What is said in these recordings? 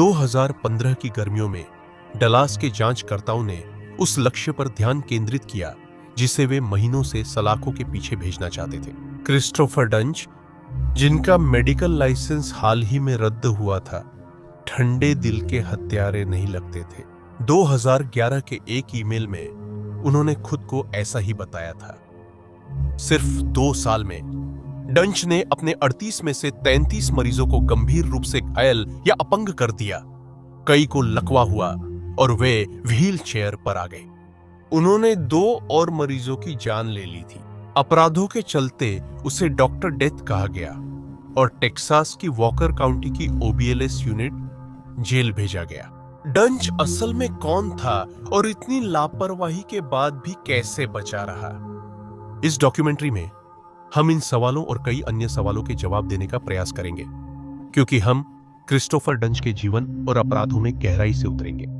2015 की गर्मियों में डलास के जांचकर्ताओं ने उस लक्ष्य पर ध्यान केंद्रित किया जिसे वे महीनों से सलाखों के पीछे भेजना चाहते थे। क्रिस्टोफर डंच, जिनका मेडिकल लाइसेंस हाल ही में रद्द हुआ था, ठंडे दिल के हत्यारे नहीं लगते थे। 2011 के एक ईमेल में उन्होंने खुद को ऐसा ही बताया था। सिर्फ 2 साल में डंच ने अपने 38 में से 33 मरीजों को गंभीर रूप से घायल या अपंग कर दिया। कई को लकवा हुआ और वे व्हील चेयर पर आ गए। उन्होंने 2 और मरीजों की जान ले ली थी। अपराधों के चलते उसे डॉक्टर डेथ कहा गया और टेक्सास की वॉकर काउंटी की OBLS यूनिट जेल भेजा गया। डंच असल में कौन था और इतनी लापरवाही के बाद भी कैसे बचा रहा? इस डॉक्यूमेंट्री में हम इन सवालों और कई अन्य सवालों के जवाब देने का प्रयास करेंगे, क्योंकि हम क्रिस्टोफर डंच के जीवन और अपराधों में गहराई से उतरेंगे।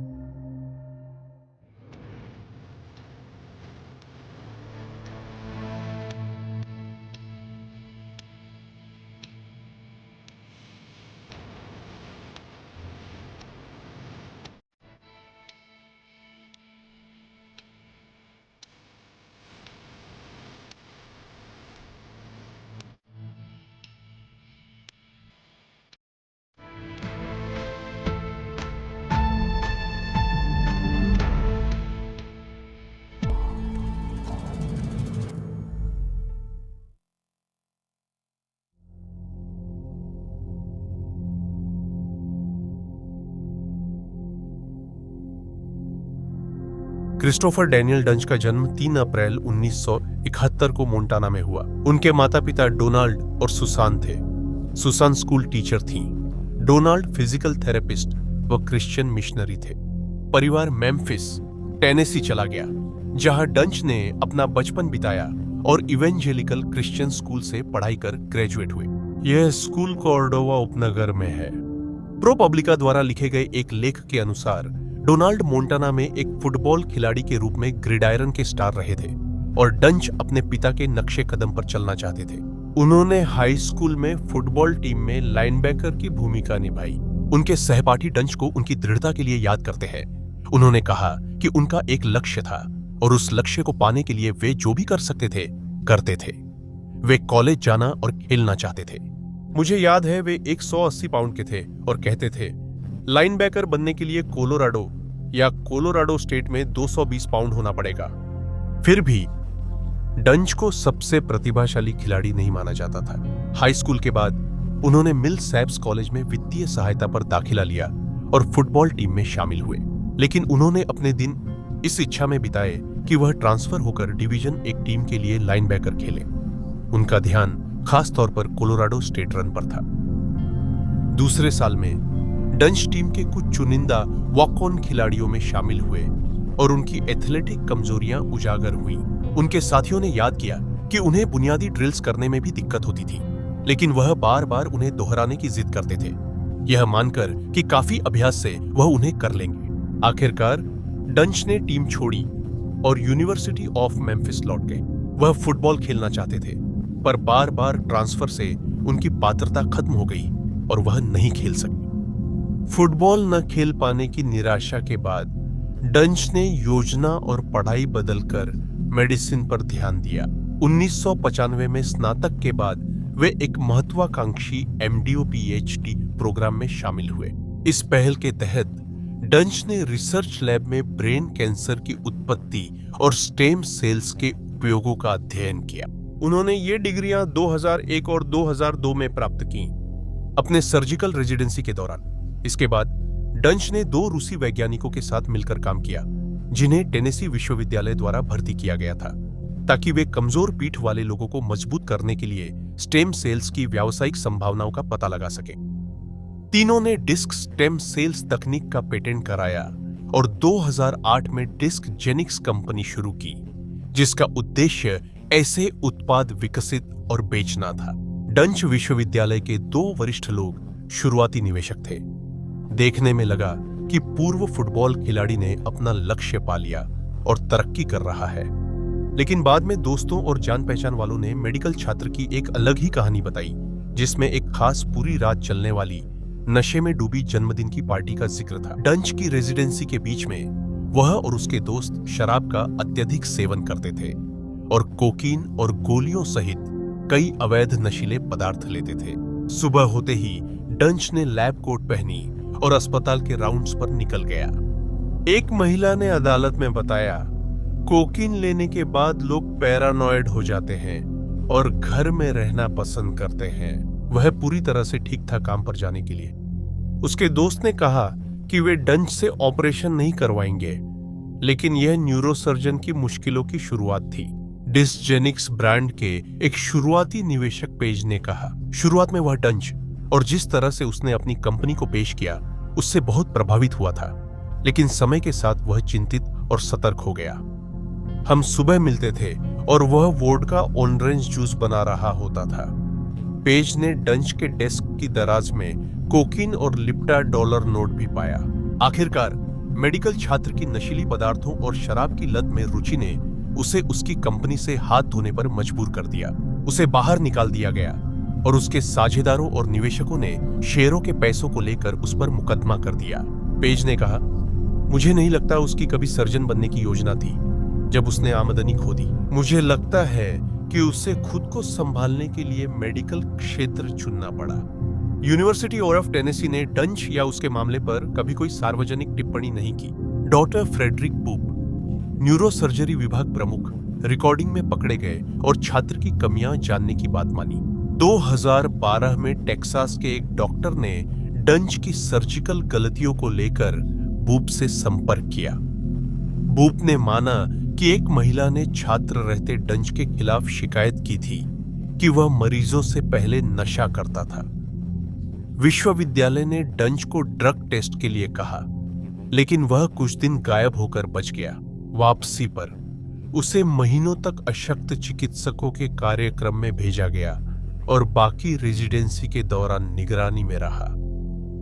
क्रिस्टोफर डैनियल डंच का जन्म 3 अप्रैल 1971 को मोंटाना में हुआ। उनके माता पिता डोनाल्ड और सुसान थे। सुसान स्कूल टीचर थीं। डोनाल्ड फिजिकल थेरेपिस्ट व क्रिश्चियन मिशनरी थे। परिवार मेम्फिस, टेनेसी चला गया, जहां डंच ने अपना बचपन बिताया और इवेंजेलिकल क्रिश्चियन स्कूल से पढ़ाई कर ग्रेजुएट हुए। यह स्कूल कॉर्डोवा उपनगर में है। प्रोपब्लिका द्वारा लिखे गए एक लेख के अनुसार डोनाल्ड मोंटाना में एक फुटबॉल खिलाड़ी के रूप में ग्रिडायरन के स्टार रहे थे और डंच अपने पिता के नक्शे कदम पर चलना चाहते थे। उन्होंने हाई स्कूल में फुटबॉल टीम में लाइनबैकर की भूमिका निभाई। उनके सहपाठी डंच को उनकी दृढ़ता के लिए याद करते हैं। उन्होंने कहा कि उनका एक लक्ष्य था और उस लक्ष्य को पाने के लिए वे जो भी कर सकते थे करते थे। वे कॉलेज जाना और खेलना चाहते थे। मुझे याद है वे 180 पाउंड के थे और कहते थे लाइनबैकर बनने के लिए कोलोराडो स्टेट में 220 पाउंड होना पड़ेगा। फिर भी डंच को सबसे प्रतिभाशाली खिलाड़ी नहीं माना जाता था। हाई स्कूल के बाद उन्होंने मिल सैप्स कॉलेज में वित्तीय सहायता पर दाखिला लिया और फुटबॉल टीम में शामिल हुए, लेकिन उन्होंने अपने दिन इस इच्छा में बिताए कि वह ट्रांसफर होकर डिवीजन एक टीम के लिए लाइनबैकर खेले। उनका ध्यान खास तौर पर कोलोराडो स्टेट रन पर था। दूसरे साल में डंच टीम के कुछ चुनिंदा वॉक ऑन खिलाड़ियों में शामिल हुए और उनकी एथलेटिक कमजोरियां उजागर हुई। उनके साथियों ने याद किया कि उन्हें बुनियादी ड्रिल्स करने में भी दिक्कत होती थी, लेकिन वह बार बार उन्हें दोहराने की जिद करते थे, यह मानकर कि काफी अभ्यास से वह उन्हें कर लेंगे। आखिरकार डंच ने टीम छोड़ी और यूनिवर्सिटी ऑफ मेम्फिस लौट गए। वह फुटबॉल खेलना चाहते थे, पर बार बार ट्रांसफर से उनकी पात्रता खत्म हो गई और वह नहीं खेल सके। फुटबॉल न खेल पाने की निराशा के बाद डंच ने योजना और पढ़ाई बदलकर मेडिसिन पर ध्यान दिया। 1995 में स्नातक के बाद वे एक महत्वाकांक्षी MDO PhD प्रोग्राम में शामिल हुए। इस पहल के तहत डंच ने रिसर्च लैब में ब्रेन कैंसर की उत्पत्ति और स्टेम सेल्स के उपयोगों का अध्ययन किया। उन्होंने ये डिग्रियां 2001 और 2002 में प्राप्त की अपने सर्जिकल रेजिडेंसी के दौरान। इसके बाद डंच ने 2 रूसी वैज्ञानिकों के साथ मिलकर काम किया, जिन्हें टेनेसी विश्वविद्यालय द्वारा भर्ती किया गया था, ताकि वे कमजोर पीठ वाले लोगों को मजबूत करने के लिए स्टेम सेल्स की व्यावसायिक संभावनाओं का पता लगा सके। तीनों ने डिस्क स्टेम सेल्स तकनीक का पेटेंट कराया और 2008 में डिस्क जेनिक्स कंपनी शुरू की, जिसका उद्देश्य ऐसे उत्पाद विकसित और बेचना था। डंच विश्वविद्यालय के 2 वरिष्ठ लोग शुरुआती निवेशक थे। देखने में लगा कि पूर्व फुटबॉल खिलाड़ी ने अपना लक्ष्य पा लिया और तरक्की कर रहा है, लेकिन बाद में दोस्तों और जान पहचान वालों ने मेडिकल छात्र की एक अलग ही कहानी बताई, जिसमें एक खास पूरी रात चलने वाली नशे में डूबी जन्मदिन की पार्टी का जिक्र था। डंच की रेजिडेंसी के बीच में वह और उसके दोस्त शराब का अत्यधिक सेवन करते थे और कोकीन और गोलियों सहित कई अवैध नशीले पदार्थ लेते थे। सुबह होते ही डंच ने लैब कोट पहनी और अस्पताल के राउंड्स पर निकल गया। एक महिला ने अदालत में बताया, कोकीन लेने के बाद लोग पैरानॉइड हो जाते हैं और घर में रहना पसंद करते हैं। वह पूरी तरह से ठीक था काम पर जाने के लिए। उसके दोस्त ने कहा कि वे डंच से ऑपरेशन नहीं करवाएंगे, लेकिन यह न्यूरोसर्जन की मुश्किलों की शुरुआत थी। डिसजेनिक्स ब्रांड के एक शुरुआती निवेशक पेज ने कहा, शुरुआत में वह डंच और जिस तरह से उसने अपनी कंपनी को पेश किया उससे बहुत प्रभावित हुआ था, लेकिन समय के साथ वह चिंतित और सतर्क हो गया। हम सुबह मिलते थे और वह वोडका ऑरेंज जूस बना रहा होता था। पेज ने डंच के डेस्क की दराज में कोकीन और लिप्टा डॉलर नोट भी पाया। आखिरकार मेडिकल छात्र की नशीली पदार्थों और शराब की लत में रुचि ने उसे उसकी कंपनी से हाथ धोने पर मजबूर कर दिया। उसे बाहर निकाल दिया गया और उसके साझेदारों और निवेशकों ने शेयरों के पैसों को लेकर उस पर मुकदमा कर दिया। पेज ने कहा, मुझे नहीं लगता उसकी कभी सर्जन बनने की योजना थी जब उसने आमदनी खो दी। मुझे लगता है कि उसे खुद को संभालने के लिए मेडिकल क्षेत्र चुनना पड़ा। यूनिवर्सिटी ऑफ टेनेसी ने डंच या उसके मामले पर कभी कोई सार्वजनिक टिप्पणी नहीं की। डॉक्टर फ्रेडरिक बूप, न्यूरोसर्जरी विभाग प्रमुख, रिकॉर्डिंग में पकड़े गए और छात्र की कमियां जानने की बात मानी। 2012 में टेक्सास के एक डॉक्टर ने डंच की सर्जिकल गलतियों को लेकर बूप से संपर्क किया। बूप ने माना कि एक महिला ने छात्र रहते डंच के खिलाफ शिकायत की थी कि वह मरीजों से पहले नशा करता था। विश्वविद्यालय ने डंच को ड्रग टेस्ट के लिए कहा, लेकिन वह कुछ दिन गायब होकर बच गया। वापसी पर उसे महीनों तक अशक्त चिकित्सकों के कार्यक्रम में भेजा गया और बाकी रेजिडेंसी के दौरान निगरानी में रहा।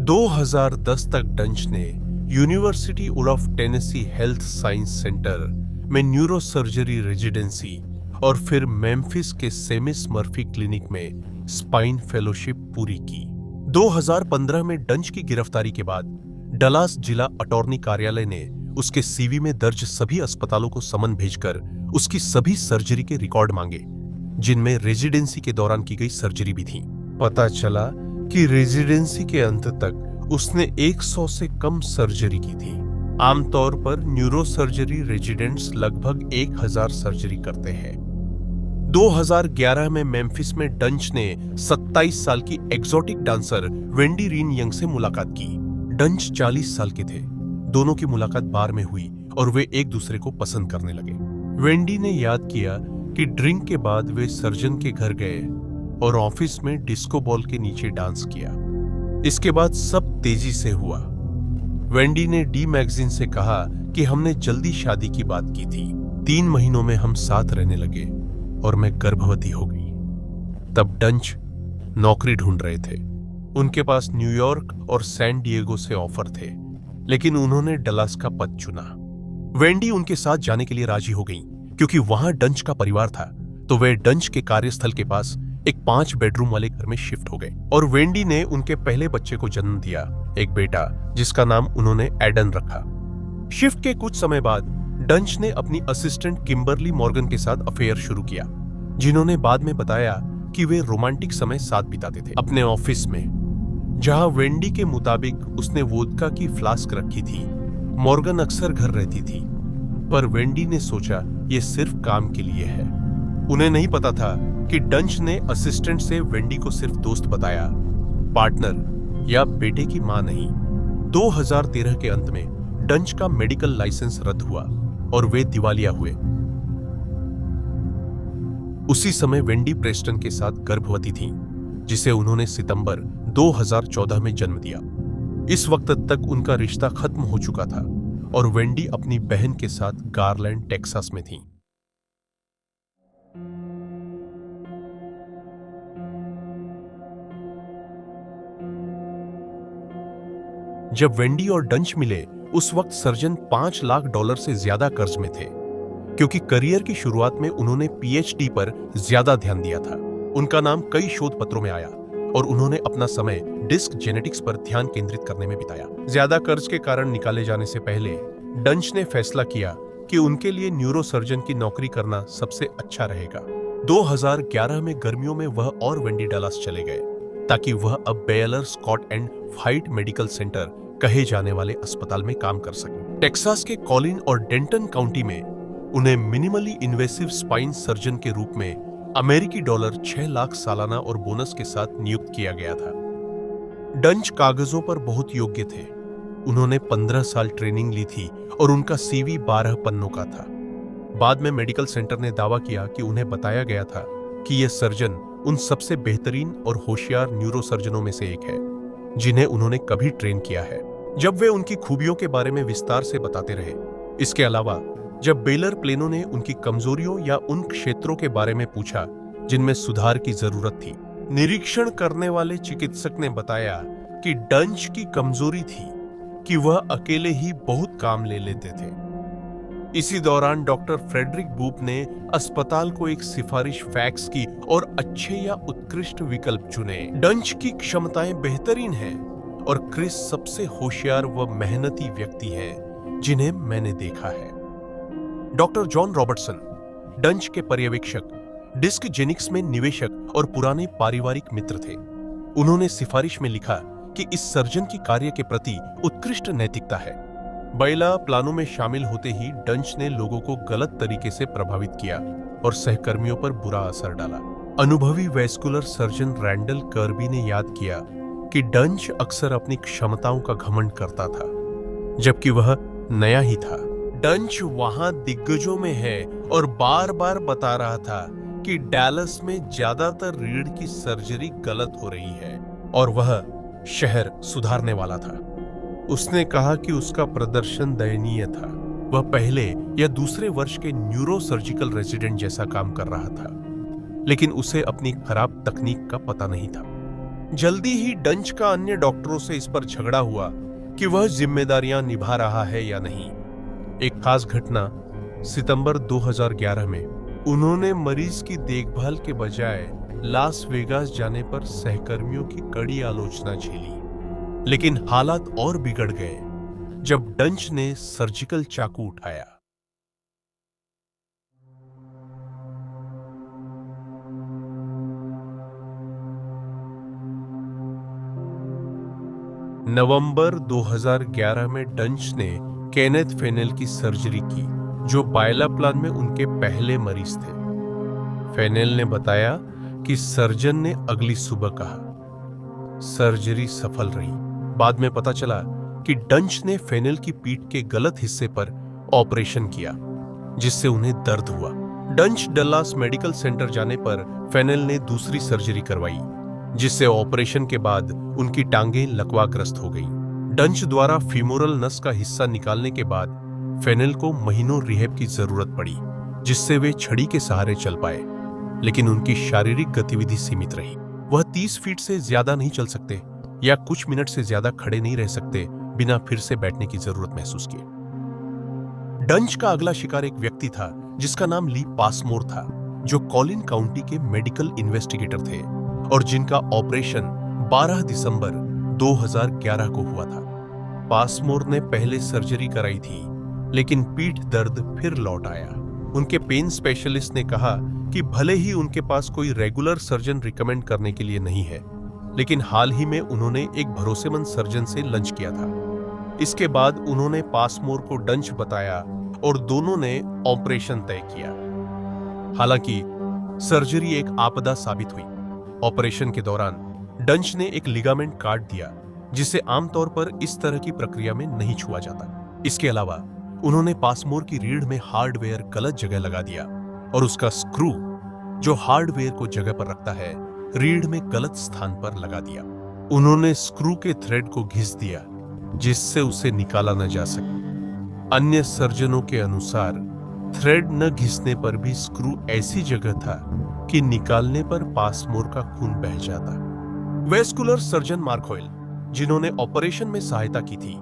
2010 तक डंच ने university of Tennessee health science centre में न्यूरोसर्जरी रेजिडेंसी और फिर मेम्फिस के सेमिस मर्फी क्लिनिक में स्पाइन फेलोशिप पूरी की। 2015 में डंच की गिरफ्तारी के बाद डलास जिला अटॉर्नी कार्यालय ने उसके सीवी में दर्ज सभी अस्पतालों को समन भेजकर उसकी सभी सर्जरी के रिकॉर्ड मांगे, जिनमें रेजिडेंसी के दौरान की गई सर्जरी भी थी। पता चला कि रेजिडेंसी के अंत तक उसने 100 से कम सर्जरी की थी। आमतौर पर न्यूरोसर्जरी रेजिडेंट्स लगभग 1000 सर्जरी करते हैं। 2011 में मेम्फिस में डंच ने 27 साल की exotic dancer Wendy Reen Young से मुलाकात की। डंच 40 साल के थे। दोनों की मुलाकात बार में हुई और वे एक दूसरे को पसंद करने लगे। वेंडी ने याद किया कि ड्रिंक के बाद वे सर्जन के घर गए और ऑफिस में डिस्को बॉल के नीचे डांस किया। इसके बाद सब तेजी से हुआ। वेंडी ने डी मैगजीन से कहा कि हमने जल्दी शादी की बात की थी। 3 महीनों में हम साथ रहने लगे और मैं गर्भवती हो गई। तब डंच नौकरी ढूंढ रहे थे। उनके पास न्यूयॉर्क और सैन डिएगो से ऑफर थे, लेकिन उन्होंने डलास का पद चुना। वेंडी उनके साथ जाने के लिए राजी हो गई क्योंकि वहां डंच का परिवार था, तो वे डंच के कार्यस्थल के पास एक 5 बेडरूम वाले घर में शिफ्ट हो गए और वेंडी ने उनके पहले बच्चे को जन्म दिया, एक बेटा जिसका नाम उन्होंने एडन रखा। शिफ्ट के कुछ समय बाद डंच ने अपनी असिस्टेंट किम्बरली मॉर्गन के साथ अफेयर शुरू किया, जिन्होंने बाद में बताया कि वे रोमांटिक समय साथ बिताते थे। अपने ऑफिस में, जहां वेंडी के मुताबिक उसने वोदका की फ्लास्क रखी थी, मॉर्गन अक्सर घर रहती थी, पर वेंडी ने सोचा ये सिर्फ काम के लिए है। उन्हें नहीं पता था कि डंच ने असिस्टेंट से वेंडी को सिर्फ दोस्त बताया, पार्टनर या बेटे की मां नहीं। 2013 के अंत में डंच का मेडिकल लाइसेंस रद्द हुआ और वे दिवालिया हुए। उसी समय वेंडी प्रेस्टन के साथ गर्भवती थी, जिसे उन्होंने सितंबर 2014 में जन्म दिया। इस वक्त तक उनका रिश्ता खत्म हो चुका था और वेंडी अपनी बहन के साथ गारलैंड, टेक्सास में थी। जब वेंडी और डंच मिले, उस वक्त सर्जन $5 लाख से ज्यादा कर्ज में थे, क्योंकि करियर की शुरुआत में उन्होंने पीएचडी पर ज्यादा ध्यान दिया था। उनका नाम कई शोध पत्रों में आया, और उन्होंने अपना समय डिस्क जेनेटिक्स पर ध्यान केंद्रित करने में बिताया। ज्यादा कर्ज के कारण निकाले जाने से पहले डंच ने फैसला किया कि उनके लिए न्यूरोसर्जन की नौकरी करना सबसे अच्छा रहेगा। 2011 में गर्मियों में वह और वेंडी डलास चले गए ताकि वह अब Baylor Scott and White Medical Center कहे जाने वाले अस्पताल में काम कर सकें। टेक्सास के कॉलिन और डेंटन काउंटी में उन्हें मिनिमली इन्वेसिव स्पाइन सर्जन के रूप में अमेरिकी डॉलर 6 लाख सालाना और बोनस के साथ नियुक्त किया गया था। डंच कागजों पर बहुत योग्य थे। उन्होंने 15 साल ट्रेनिंग ली थी और उनका सीवी 12 पन्नों का था। बाद में मेडिकल सेंटर ने दावा किया कि उन्हें बताया गया था कि यह सर्जन उन सबसे बेहतरीन और होशियार न्यूरोसर्जनों में से एक है जिन्हें उन्होंने कभी ट्रेन किया है, जब वे उनकी खूबियों के बारे में विस्तार से बताते रहे। इसके अलावा जब बेलर प्लेनो ने उनकी कमजोरियों या उन क्षेत्रों के बारे में पूछा जिनमें सुधार की जरूरत थी, निरीक्षण करने वाले चिकित्सक ने बताया कि डंच की कमजोरी थी कि वह अकेले ही बहुत काम ले लेते थे। इसी दौरान डॉक्टर फ्रेडरिक बूप ने अस्पताल को एक सिफारिश फैक्स की और अच्छे या उत्कृष्ट विकल्प चुने। डंच की क्षमताएं बेहतरीन हैं और क्रिस सबसे होशियार व मेहनती व्यक्ति हैं जिन्हें मैंने देखा है। डॉक्टर जॉन रॉबर्टसन, डंच के पर्यवेक्षक, डिस्क जेनिक्स में निवेशक और पुराने पारिवारिक मित्र थे। उन्होंने सिफारिश में लिखा कि इस सर्जन की कार्य के प्रति उत्कृष्ट नैतिकता है। बैला प्लानों में शामिल होते ही डंच ने लोगों को गलत तरीके से प्रभावित किया और सहकर्मियों पर बुरा असर डाला। अनुभवी वैस्कुलर सर्जन रैंडल कर्बी ने याद किया कि डंच अक्सर अपनी क्षमताओं का घमंड करता था, जबकि वह नया ही था। डंच वहां दिग्गजों में है और बार बार बता रहा था कि डैलस में ज्यादातर रीढ़ की सर्जरी गलत हो रही है और वह शहर सुधारने वाला था। उसने कहा कि उसका प्रदर्शन दयनीय था। वह पहले या दूसरे वर्ष के न्यूरोसर्जिकल रेजिडेंट जैसा काम कर रहा था, लेकिन उसे अपनी खराब तकनीक का पता नहीं था। जल्दी ही डंच का अन्य डॉक्टरों से इस पर झगड़ा हुआ कि वह जिम्मेदारियां निभा रहा है या नहीं। एक खास घटना सितंबर 2011 में उन्होंने मरीज की देखभाल के बजाय लास वेगास जाने पर सहकर्मियों की कड़ी आलोचना झेली। लेकिन हालात और बिगड़ गए जब डंच ने सर्जिकल चाकू उठाया। नवंबर 2011 में डंच ने केनेथ फेनेल की सर्जरी की, जो बायला प्लान में उनके पहले मरीज थे। फेनेल ने बताया कि सर्जन ने अगली सुबह कहा। सर्जरी सफल रही। बाद में पता चला कि डंच ने फेनेल की पीठ के गलत हिस्से पर ऑपरेशन किया, जिससे उन्हें दर्द हुआ। डंच डल्लास मेडिकल सेंटर जाने पर फेनेल ने दूसरी सर्जरी करवाई, जिससे ऑपरेशन के बाद उनकी टांगें लकवाग्रस्त हो गई। डंच द्वारा फीमोरल नस का हिस्सा निकालने के बाद फेनेल को महीनों रिहैब की जरूरत पड़ी, जिससे वे छड़ी के सहारे चल पाए, लेकिन उनकी शारीरिक गतिविधि सीमित रही। वह 30 फीट से ज्यादा नहीं चल सकते या कुछ मिनट से ज्यादा खड़े नहीं रह सकते बिना फिर से बैठने की जरूरत महसूस किए। डंच का अगला शिकार एक व्यक्ति था जिसका नाम ली पासमोर था, जो कॉलिन काउंटी के मेडिकल इन्वेस्टिगेटर थे और जिनका ऑपरेशन 12 दिसंबर 2011 को हुआ था। पासमोर ने पहले सर्जरी कराई थी, लेकिन पीठ दर्द फिर लौट आया। उनके पेन स्पेशलिस्ट ने कहा कि भले ही उनके पास कोई रेगुलर सर्जन रिकमेंड करने के लिए नहीं है, लेकिन हाल ही में उन्होंने एक भरोसेमंद सर्जन से लंच किया था। इसके बाद उन्होंने पासमोर को डंच बताया और दोनों ने ऑपरेशन तय किया। हालांकि सर्जरी एक आपदा साबित हुई। ऑपरेशन के दौरान डंच ने एक लिगामेंट काट दिया, जिसे आमतौर पर इस तरह की प्रक्रिया में नहीं छुआ जाता। इसके अलावा उन्होंने पासमोर की रीढ़ में हार्डवेयर गलत जगह लगा दिया और उसका स्क्रू, जो हार्डवेयर को जगह पर रखता है, रीढ़ में गलत स्थान पर लगा दिया। उन्होंने स्क्रू के थ्रेड को घिस दिया, जिससे उसे निकाला न जा सके। अन्य सर्जनों के अनुसार थ्रेड न घिसने पर भी स्क्रू ऐसी जगह था कि निकालने पर पासमोर का खून बह जाता। वेस्कुलर सर्जन मार्क होयल, जिन्होंने ऑपरेशन में सहायता की थी,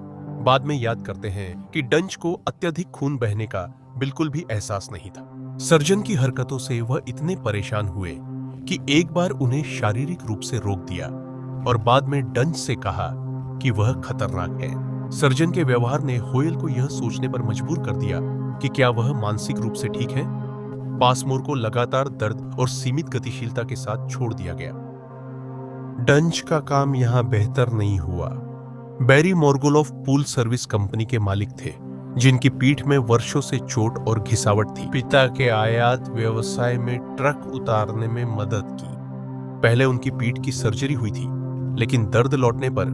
बाद में याद करते हैं कि डंच को अत्यधिक खून बहने का बिल्कुल भी एहसास नहीं था। सर्जन की हरकतों से वह इतने परेशान हुए कि एक बार उन्हें शारीरिक रूप से रोक दिया और बाद में डंच से कहा कि वह खतरनाक है। सर्जन के व्यवहार ने होयल को यह सोचने पर मजबूर कर दिया कि क्या वह मानसिक रूप से ठीक है। पासमोर को लगातार दर्द और सीमित गतिशीलता के साथ छोड़ दिया गया। डंच का काम यहां बेहतर नहीं हुआ। बैरी मोर्गुलोव पूल सर्विस कंपनी के मालिक थे, जिनकी पीठ में वर्षों से चोट और घिसावट थी। पिता के आयात व्यवसाय में ट्रक उतारने में मदद की। पहले उनकी पीठ की सर्जरी हुई थी, लेकिन दर्द लौटने पर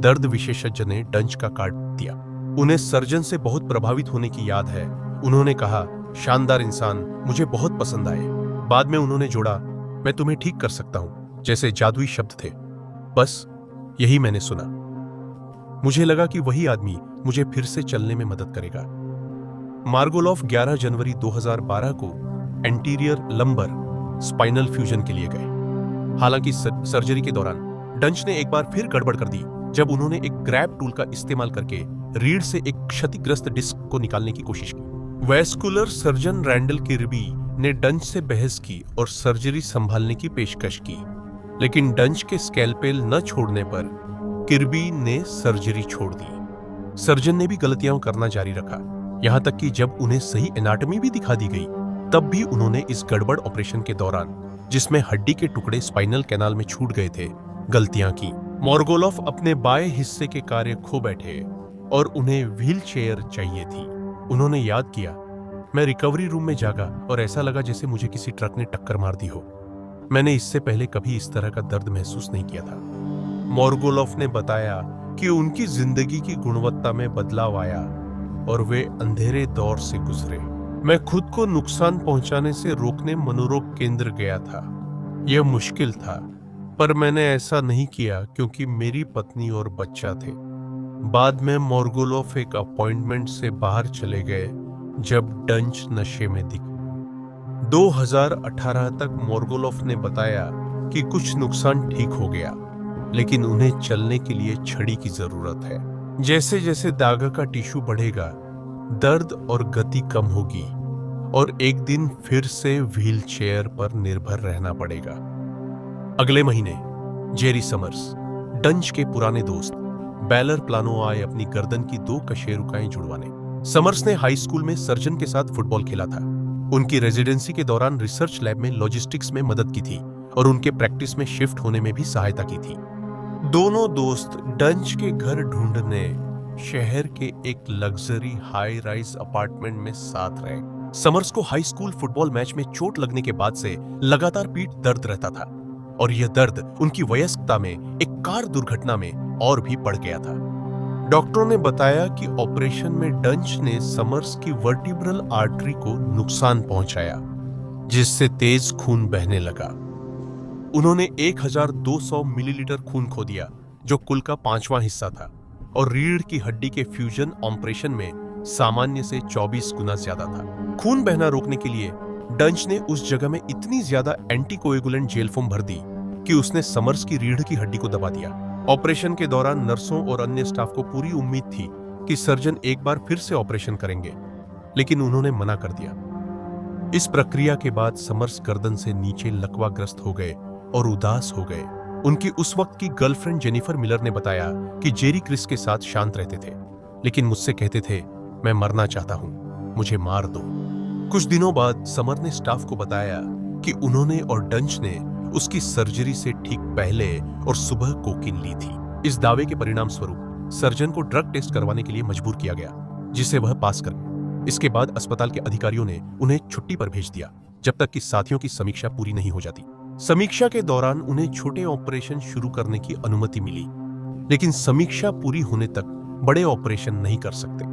दर्द विशेषज्ञ ने डंच का काट दिया। उन्हें सर्जन से बहुत प्रभावित होने की याद है। उन्होंने कहा, शानदार इंसान, मुझे बहुत पसंद आए। बाद में उन्होंने जोड़ा, मैं तुम्हें ठीक कर सकता हूं, जैसे जादुई शब्द थे। बस यही मैंने सुना। मुझे लगा कि वही आदमी मुझे फिर से चलने में मदद करेगा। मार्गोलोव 11 जनवरी 2012 को एंटीरियर लंबर स्पाइनल फ्यूजन के लिए गए। हालांकि सर्जरी के दौरान डंच ने एक बार फिर गड़बड़ कर दी जब उन्होंने एक ग्रैब टूल का इस्तेमाल करके रीढ़ से एक क्षतिग्रस्त डिस्क को निकालने की कोशिश की। वैस्कुलर सर्जन रैंडल किर्बी ने डंच से बहस की और सर्जरी संभालने की पेशकश की, लेकिन डंच के स्कैल्पेल न छोड़ने पर किर्बी ने सर्जरी छोड़ दी। सर्जन ने भी गलतियां करना जारी रखा, यहां तक कि जब उन्हें सही एनाटॉमी भी दिखा दी गई, तब भी उन्होंने इस गड़बड़ ऑपरेशन के दौरान, जिसमें हड्डी के टुकड़े स्पाइनल कैनाल में छूट गए थे, गलतियां की। मोर्गुलोव अपने बाएं हिस्से के कार्य खो बैठे और उन्हें व्हील चेयर चाहिए थी। उन्होंने याद किया, मैं रिकवरी रूम में जागा और ऐसा लगा जैसे मुझे किसी ट्रक ने टक्कर मार दी हो। मैंने इससे पहले कभी इस तरह का दर्द महसूस नहीं किया था। मोर्गुलोव ने बताया कि उनकी जिंदगी की गुणवत्ता में बदलाव आया और वे अंधेरे दौर से गुजरे। मैं खुद को नुकसान पहुंचाने से रोकने मनोरोग केंद्र गया था। यह मुश्किल था, पर मैंने ऐसा नहीं किया क्योंकि मेरी पत्नी और बच्चा थे। बाद में मोर्गुलोव एक अपॉइंटमेंट से बाहर चले गए जब डंच नशे में दिखे। 2018 तक मोर्गुलोव ने बताया कि कुछ नुकसान ठीक हो गया, लेकिन उन्हें चलने के लिए छड़ी की जरूरत है। जैसे जैसे दागा का टिश्यू बढ़ेगा, दर्द और गति कम होगी और एक दिन फिर से व्हील चेयर पर निर्भर रहना पड़ेगा। अगले महीने जेरी समर्स, डंच के पुराने दोस्त, बैलर प्लानो आए अपनी गर्दन की 2 कशेरुकाएं जुड़वाने। समर्स ने हाई स्कूल में सर्जन के साथ फुटबॉल खेला था। उनकी रेजिडेंसी के दौरान रिसर्च लैब में लॉजिस्टिक्स में मदद की थी और उनके प्रैक्टिस में शिफ्ट होने में भी सहायता की थी। दोनों दोस्त डंच के घर ढूंढने शहर के एक लग्जरी हाई राइज अपार्टमेंट में साथ रहे। समर्स को हाई स्कूल फुटबॉल मैच में चोट लगने के बाद से लगातार पीठ दर्द रहता था और यह दर्द उनकी वयस्कता में एक कार दुर्घटना में और भी बढ़ गया था। डॉक्टरों ने बताया कि ऑपरेशन में डंच ने समर्स की वर्टिब्रल आर्टरी को नुकसान पहुंचाया, जिससे तेज खून बहने लगा। उन्होंने 1200 मिलीलीटर खून खो दिया, जो कुल का 5वां हिस्सा था, और रीढ़ की हड्डी के फ्यूजन ऑपरेशन में सामान्य से 24 गुना ज्यादा था। खून बहना रोकने के लिए डंच ने उस जगह में इतनी ज्यादा एंटीकोएगुलेंट जेल फोम भर दी कि उसने समर्स की रीढ़ की हड्डी को दबा दिया। ऑपरेशन के दौरान नर्सों और अन्य स्टाफ को पूरी उम्मीद थी कि सर्जन एक बार फिर से ऑपरेशन करेंगे, लेकिन उन्होंने मना कर दिया। इस प्रक्रिया के बाद समर्स गर्दन से नीचे लकवाग्रस्त हो गए और उदास हो गए। उनकी उस वक्त की गर्लफ्रेंड जेनिफर मिलर ने बताया कि जेरी क्रिस के साथ शांत रहते थे, लेकिन मुझसे कहते थे, मैं मरना चाहता हूं, मुझे मार दो। कुछ दिनों बाद समर ने स्टाफ को बताया कि उन्होंने और डंच ने उसकी सर्जरी से ठीक पहले और सुबह कोकीन ली थी। इस दावे के परिणाम स्वरूप सर्जन को ड्रग टेस्ट करवाने के लिए मजबूर किया गया, जिसे वह पास कर गए। इसके बाद अस्पताल के अधिकारियों ने उन्हें छुट्टी पर भेज दिया जब तक कि साथियों की समीक्षा पूरी नहीं हो जाती। समीक्षा के दौरान उन्हें छोटे ऑपरेशन शुरू करने की अनुमति मिली, लेकिन समीक्षा पूरी होने तक बड़े ऑपरेशन नहीं कर सकते।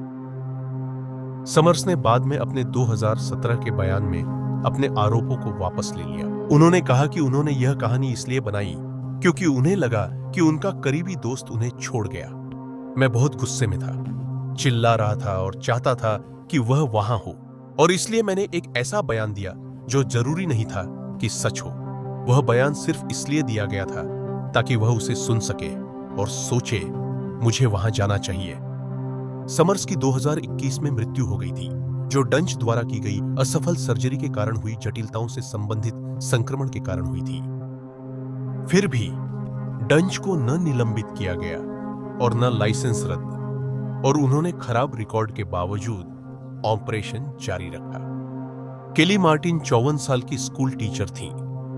समर्स ने बाद में अपने 2017 के बयान में अपने आरोपों को वापस ले लिया। उन्होंने कहा कि उन्होंने यह कहानी इसलिए बनाई क्योंकि उन्हें लगा कि उनका करीबी दोस्त उन्हें छोड़ गया। मैं बहुत गुस्से में था, चिल्ला रहा था और चाहता था कि वह वहां हो, और इसलिए मैंने एक ऐसा बयान दिया जो जरूरी नहीं था कि सच हो। वह बयान सिर्फ इसलिए दिया गया था ताकि वह उसे सुन सके और सोचे, मुझे वहां जाना चाहिए। समर्स की 2021 में मृत्यु हो गई थी, जो डंच द्वारा की गई असफल सर्जरी के कारण हुई जटिलताओं से संबंधित संक्रमण के कारण हुई थी। फिर भी डंच को न निलंबित किया गया और न लाइसेंस रद्द, और उन्होंने खराब रिकॉर्ड के बावजूद ऑपरेशन जारी रखा। केली मार्टिन 54 साल की स्कूल टीचर थी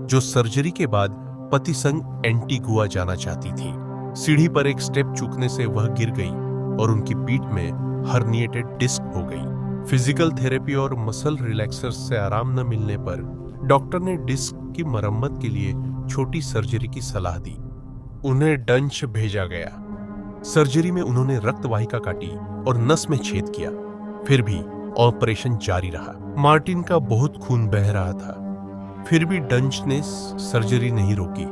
जो सर्जरी के बाद पति संग एंटीगुआ जाना चाहती थी। सीढ़ी पर एक स्टेप चूकने से वह गिर गई और उनकी पीठ में हर्निएटेड डिस्क हो गई। फिजिकल थेरेपी और मसल रिलैक्सर्स से आराम न मिलने पर डॉक्टर ने डिस्क की मरम्मत के लिए छोटी सर्जरी की सलाह दी। उन्हें डंच भेजा गया। सर्जरी में उन्होंने रक्त वाहिका काटी और नस में छेद किया। फिर भी ऑपरेशन जारी रहा। मार्टिन का बहुत खून बह रहा था। फिर भी डंच ने सर्जरी नहीं रोकी,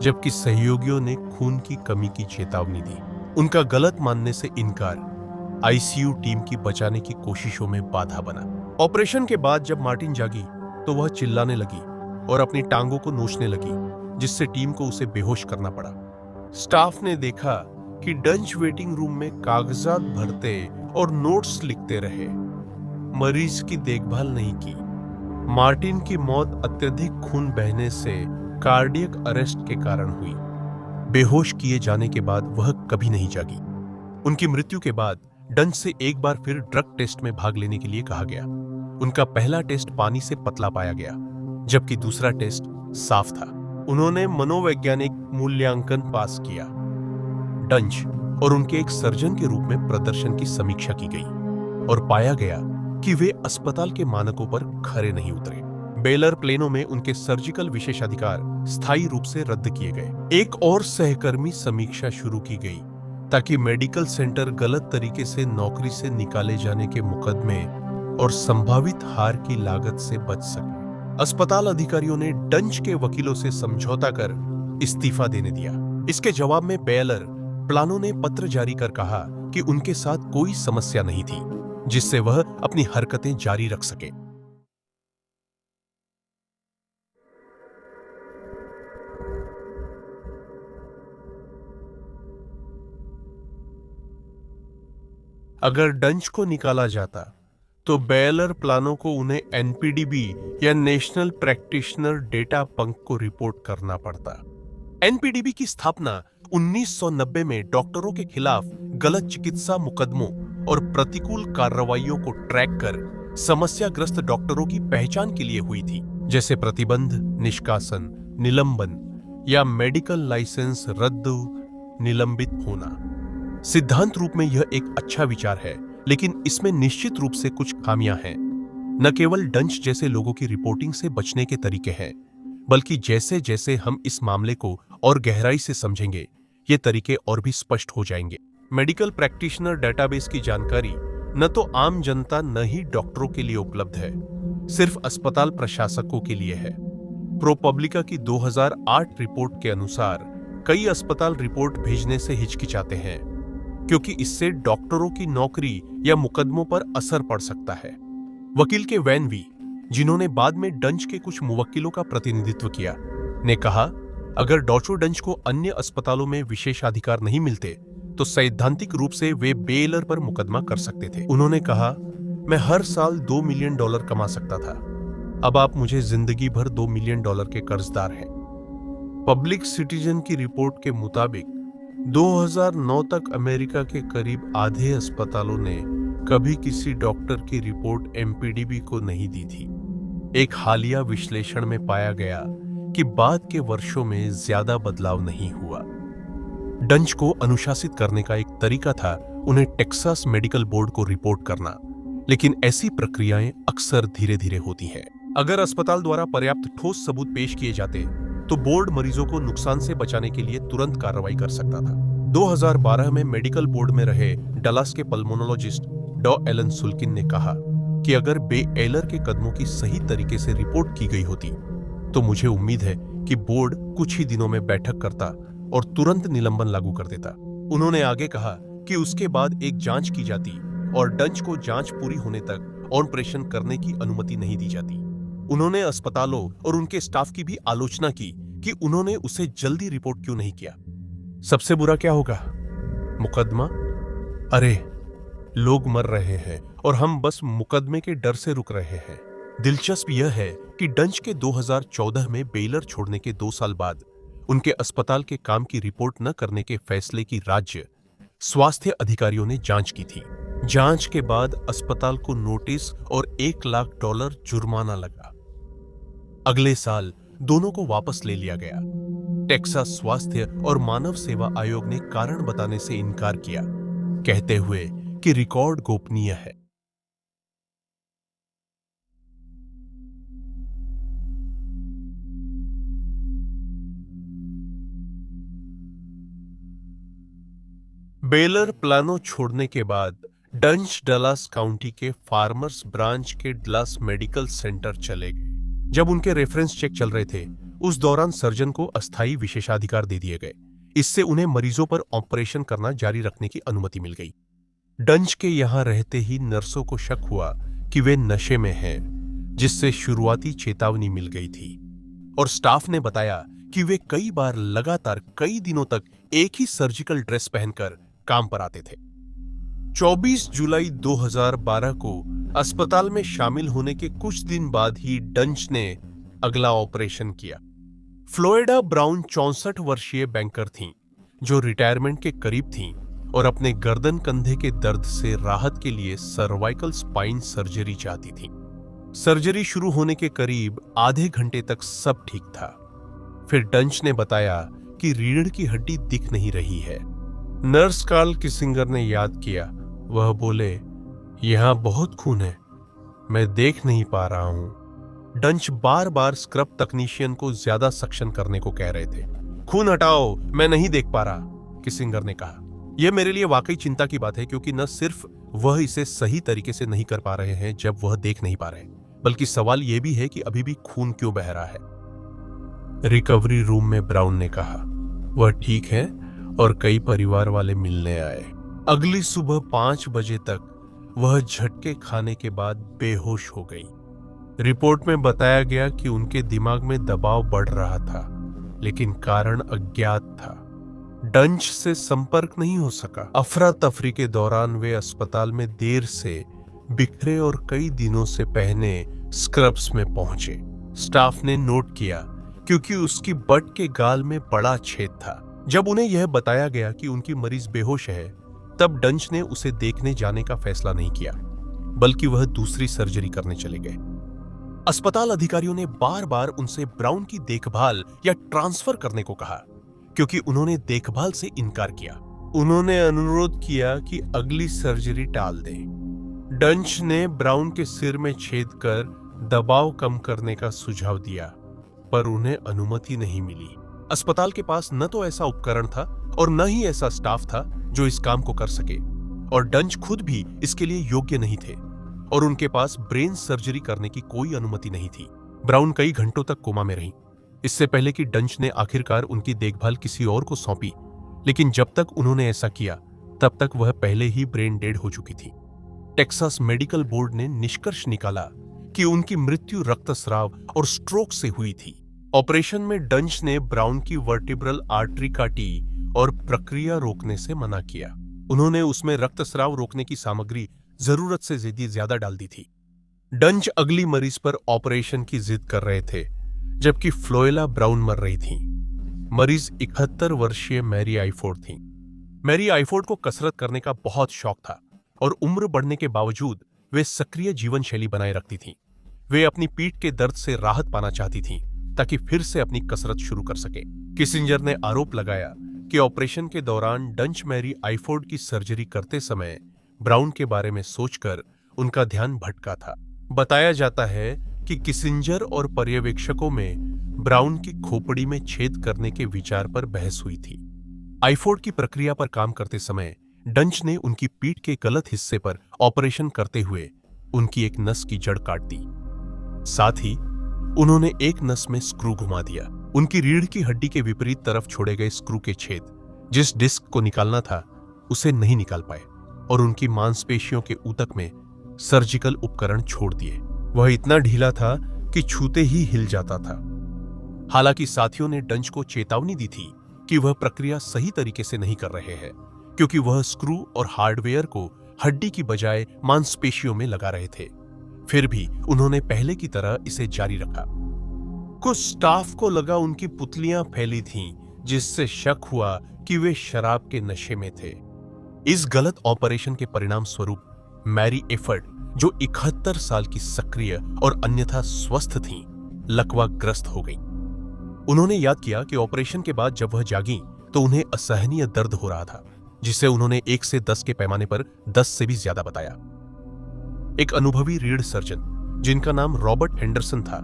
जबकि सहयोगियों ने खून की कमी की चेतावनी दी। उनका गलत मानने से इनकार आईसीयू टीम की बचाने की कोशिशों में बाधा बना। ऑपरेशन के बाद जब मार्टिन जागी तो वह चिल्लाने लगी और अपनी टांगों को नोचने लगी, जिससे टीम को उसे बेहोश करना पड़ा। स्टाफ ने देखा कि डंच वेटिंग रूम में कागजात भरते और नोट्स लिखते रहे, मरीज की देखभाल नहीं की। मार्टिन की मौत अत्यधिक खून बहने से कार्डियक अरेस्ट के कारण हुई। बेहोश किए जाने के बाद वह कभी नहीं जागी। उनकी मृत्यु के बाद डंच से एक बार फिर ड्रग टेस्ट में भाग लेने के लिए कहा गया। उनका पहला टेस्ट पानी से पतला पाया गया, जबकि दूसरा टेस्ट साफ था। उन्होंने मनोवैज्ञानिक मूल्यांकन पास किया। डंच और उनके एक सर्जन के रूप में प्रदर्शन की समीक्षा की गई और पाया गया कि वे अस्पताल के मानकों पर खरे नहीं उतरे। बेलर प्लेनो में उनके सर्जिकल विशेषाधिकार स्थायी रूप से रद्द किए गए। एक और सहकर्मी समीक्षा शुरू की गई ताकि मेडिकल सेंटर गलत तरीके से नौकरी से निकाले जाने के मुकदमे और संभावित हार की लागत से बच सके। अस्पताल अधिकारियों ने डंच के वकीलों से समझौता कर इस्तीफा देने दिया। इसके जवाब में बेलर प्लानो ने पत्र जारी कर कहा कि उनके साथ कोई समस्या नहीं थी, जिससे वह अपनी हरकतें जारी रख सके। अगर डंच को निकाला जाता तो बेलर प्लानो को उन्हें एनपीडीबी या नेशनल प्रैक्टिशनर डेटा पंक को रिपोर्ट करना पड़ता। एनपीडीबी की स्थापना 1990 में डॉक्टरों के खिलाफ गलत चिकित्सा मुकदमों और प्रतिकूल कार्रवाइयों को ट्रैक कर समस्याग्रस्त डॉक्टरों की पहचान के लिए हुई थी, जैसे प्रतिबंध, निष्कासन, निलंबन या मेडिकल लाइसेंस रद्द, निलंबित होना। सिद्धांत रूप में यह एक अच्छा विचार है, लेकिन इसमें निश्चित रूप से कुछ खामियां हैं। न केवल डंच जैसे लोगों की रिपोर्टिंग से बचने के तरीके हैं, बल्कि जैसे जैसे हम इस मामले को और गहराई से समझेंगे, ये तरीके और भी स्पष्ट हो जाएंगे। मेडिकल प्रैक्टिशनर डेटाबेस की जानकारी न तो आम जनता न ही डॉक्टरों के लिए उपलब्ध है, सिर्फ अस्पताल प्रशासकों के लिए है। प्रोपब्लिका की 2008 रिपोर्ट के अनुसार कई अस्पताल रिपोर्ट भेजने से हिचकिचाते हैं, क्योंकि इससे डॉक्टरों की नौकरी या मुकदमों पर असर पड़ सकता है। वकील के वैन वी, जिन्होंने बाद में डंच के कुछ मुवक्किलों का प्रतिनिधित्व किया, ने कहा, अगर डॉचो डंच को अन्य अस्पतालों में विशेषाधिकार नहीं मिलते तो सैद्धांतिक रूप से वे बेलर पर मुकदमा कर सकते थे। उन्होंने कहा, मैं हर साल $2 मिलियन कमा सकता था। अब आप मुझे जिंदगी भर $2 मिलियन के कर्जदार हैं। पब्लिक सिटीजन की रिपोर्ट के मुताबिक 2009 तक अमेरिका के करीब आधे अस्पतालों ने कभी किसी डॉक्टर की रिपोर्ट एमपीडीबी को नहीं दी थी। एक हालिया विश्लेषण में पाया गया कि बाद के वर्षों में ज्यादा बदलाव नहीं हुआ। डंच को अनुशासित करने का एक तरीका था उन्हें टेक्सास मेडिकल बोर्ड को रिपोर्ट करना, लेकिन ऐसी प्रक्रियाएं अक्सर धीरे धीरे होती हैं। अगर अस्पताल द्वारा पर्याप्त ठोस सबूत पेश किए जाते तो बोर्ड मरीजों को नुकसान से बचाने के लिए तुरंत कार्रवाई कर सकता था। 2012 में मेडिकल बोर्ड में रहे डलास के पल्मोनोलॉजिस्ट डॉ एलन सुल्किन ने कहा कि अगर बे एलर के कदमों की सही तरीके से रिपोर्ट की गई होती तो मुझे उम्मीद है कि बोर्ड कुछ ही दिनों में बैठक करता और तुरंत निलंबन लागू कर देता। उन्होंने आगे कहा कि उसके बाद एक जांच की जाती और डंच को जांच पूरी होने तक ऑपरेशन करने की अनुमति नहीं दी जाती। उन्होंने अस्पतालों और उनके स्टाफ की भी आलोचना की कि उन्होंने उसे जल्दी रिपोर्ट क्यों नहीं किया। सबसे बुरा क्या होगा? मुकदमा? अरे, लोग मर रहे हैं और हम बस मुकदमे के डर से रुक रहे हैं। दिलचस्प यह है कि डंच के 2014 में बेलर छोड़ने के 2 साल बाद उनके अस्पताल के काम की रिपोर्ट न करने के फैसले की राज्य स्वास्थ्य अधिकारियों ने जांच की थी। जांच के बाद अस्पताल को नोटिस और $1 लाख जुर्माना लगा। अगले साल दोनों को वापस ले लिया गया। टेक्सास स्वास्थ्य और मानव सेवा आयोग ने कारण बताने से इनकार किया, कहते हुए कि रिकॉर्ड गोपनीय है। बेलर प्लानो छोड़ने के बाद डंच डलास काउंटी के फार्मर्स ब्रांच के डलास मेडिकल सेंटर चले गए। जब उनके रेफरेंस चेक चल रहे थे, उस दौरान सर्जन को अस्थायी विशेषाधिकार दे दिए गए। इससे उन्हें मरीजों पर ऑपरेशन करना जारी रखने की अनुमति मिल गई। डंच के यहां रहते ही नर्सों को शक हुआ कि वे नशे में हैं, जिससे शुरुआती चेतावनी मिल गई थी। और स्टाफ ने बताया कि वे कई बार लगातार कई दिनों तक एक ही सर्जिकल ड्रेस पहनकर काम पर आते थे। 24 जुलाई 2012 को अस्पताल में शामिल होने के कुछ दिन बाद ही डंच ने अगला ऑपरेशन किया। फ्लोरिडा ब्राउन 64 वर्षीय बैंकर थीं, जो रिटायरमेंट के करीब थीं और अपने गर्दन कंधे के दर्द से राहत के लिए सर्वाइकल स्पाइन सर्जरी चाहती थीं। सर्जरी शुरू होने के करीब आधे घंटे तक सब ठीक था। फिर डंच ने बताया कि रीढ़ की हड्डी दिख नहीं रही है। नर्स कार्ल किसिंगर ने याद किया। वह बोले, यहां बहुत खून है, मैं देख नहीं पा रहा हूं। डंच बार बार स्क्रब तकनीशियन को ज्यादा सक्शन करने को कह रहे थे। खून हटाओ, मैं नहीं देख पा रहा, किसिंगर ने कहा। यह मेरे लिए वाकई चिंता की बात है, क्योंकि न सिर्फ वह इसे सही तरीके से नहीं कर पा रहे हैं जब वह देख नहीं पा रहे, बल्कि सवाल यह भी है कि अभी भी खून क्यों बह रहा है। रिकवरी रूम में ब्राउन ने कहा, वह ठीक है और कई परिवार वाले मिलने आए। अगली सुबह 5 बजे तक वह झटके खाने के बाद बेहोश हो गई। रिपोर्ट में बताया गया कि उनके दिमाग में दबाव बढ़ रहा था, लेकिन कारण अज्ञात था। डंच से संपर्क नहीं हो सका। अफरा तफरी के दौरान वे अस्पताल में देर से बिखरे और कई दिनों से पहने स्क्रब्स में पहुंचे। स्टाफ ने नोट किया, क्योंकि उसकी बट के गाल में बड़ा छेद था। जब उन्हें यह बताया गया कि उनकी मरीज बेहोश है, तब डंच ने उसे देखने जाने का फैसला नहीं किया, बल्कि वह दूसरी सर्जरी करने चले गए। अस्पताल अधिकारियों ने बार बार उनसे ब्राउन की देखभाल या ट्रांसफर करने को कहा, क्योंकि उन्होंने देखभाल से इनकार किया। उन्होंने अनुरोध किया कि अगली सर्जरी टाल दें। डंच ने ब्राउन के सिर में छेद कर दबाव कम करने का सुझाव दिया, पर उन्हें अनुमति नहीं मिली। अस्पताल के पास न तो ऐसा उपकरण था और न ही ऐसा स्टाफ था जो इस काम को कर सके, और डंच खुद भी इसके लिए योग्य नहीं थे, और उनके पास ब्रेन सर्जरी करने की कोई अनुमति नहीं थी। ब्राउन कई घंटों तक कोमा में रही, इससे पहले कि डंच ने आखिरकार उनकी देखभाल किसी और को सौंपी। लेकिन जब तक उन्होंने ऐसा किया, तब तक वह पहले ही ब्रेन डेड हो चुकी थी। टेक्सास मेडिकल बोर्ड ने निष्कर्ष निकाला कि उनकी मृत्यु रक्तस्राव और स्ट्रोक से हुई थी। ऑपरेशन में डंच ने ब्राउन की वर्टिब्रल आर्टरी काटी और प्रक्रिया रोकने से मना किया। उन्होंने उसमें रक्तस्राव रोकने की सामग्री जरूरत से ज्यादा डाल दी थी। डंच अगली मरीज पर ऑपरेशन की जिद कर रहे थे, जबकि फ्लोएला ब्राउन मर रही थी। मरीज 71 वर्षीय मैरी आइफोर्ड थी। मैरी आइफोर्ड को कसरत करने का बहुत शौक था, और उम्र बढ़ने के बावजूद वे सक्रिय जीवन शैली बनाए रखती थीं। वे अपनी पीठ के दर्द से राहत पाना चाहती थीं, ताकि फिर से अपनी कसरत शुरू कर सके। किसिंजर ने आरोप लगाया कि ऑपरेशन के दौरान डंच मैरी आइफोर्ड की सर्जरी करते समय ब्राउन के बारे में सोचकर उनका ध्यान भटका था। बताया जाता है कि किसिंजर और पर्यवेक्षकों में ब्राउन की खोपड़ी में छेद करने के विचार पर बहस हुई थी। आइफोर्ड की प्रक्रिया पर काम करते समय डंच ने उनकी पीठ के गलत हिस्से पर ऑपरेशन करते हुए उनकी एक नस की जड़ काट दी। साथ ही उन्होंने एक नस में स्क्रू घुमा दिया। उनकी रीढ़ की हड्डी के विपरीत तरफ छोड़े गए स्क्रू के छेद, जिस डिस्क को निकालना था, उसे नहीं निकाल पाए और उनकी मांसपेशियों के ऊतक में सर्जिकल उपकरण छोड़ दिए। वह इतना ढीला था कि छूते ही हिल जाता था। हालांकि साथियों ने डंच को चेतावनी दी थी कि वह प्रक्रिया सही तरीके से नहीं कर रहे हैं, क्योंकि वह स्क्रू और हार्डवेयर को हड्डी की बजाय मांसपेशियों में लगा रहे थे। फिर भी उन्होंने पहले की तरह इसे जारी रखा। कुछ स्टाफ को लगा उनकी पुतलियां फैली थीं, जिससे शक हुआ कि वे शराब के नशे में थे। इस गलत ऑपरेशन के परिणाम स्वरूप मैरी एफर्ड, जो 71 साल की सक्रिय और अन्यथा स्वस्थ थीं, लकवाग्रस्त हो गईं। उन्होंने याद किया कि ऑपरेशन के बाद जब वह जागीं तो उन्हें असहनीय दर्द हो रहा था, जिसे उन्होंने 1 से 10 के पैमाने पर 10 से भी ज्यादा बताया। एक अनुभवी रीढ़ सर्जन, जिनका नाम रॉबर्ट हेंडरसन था,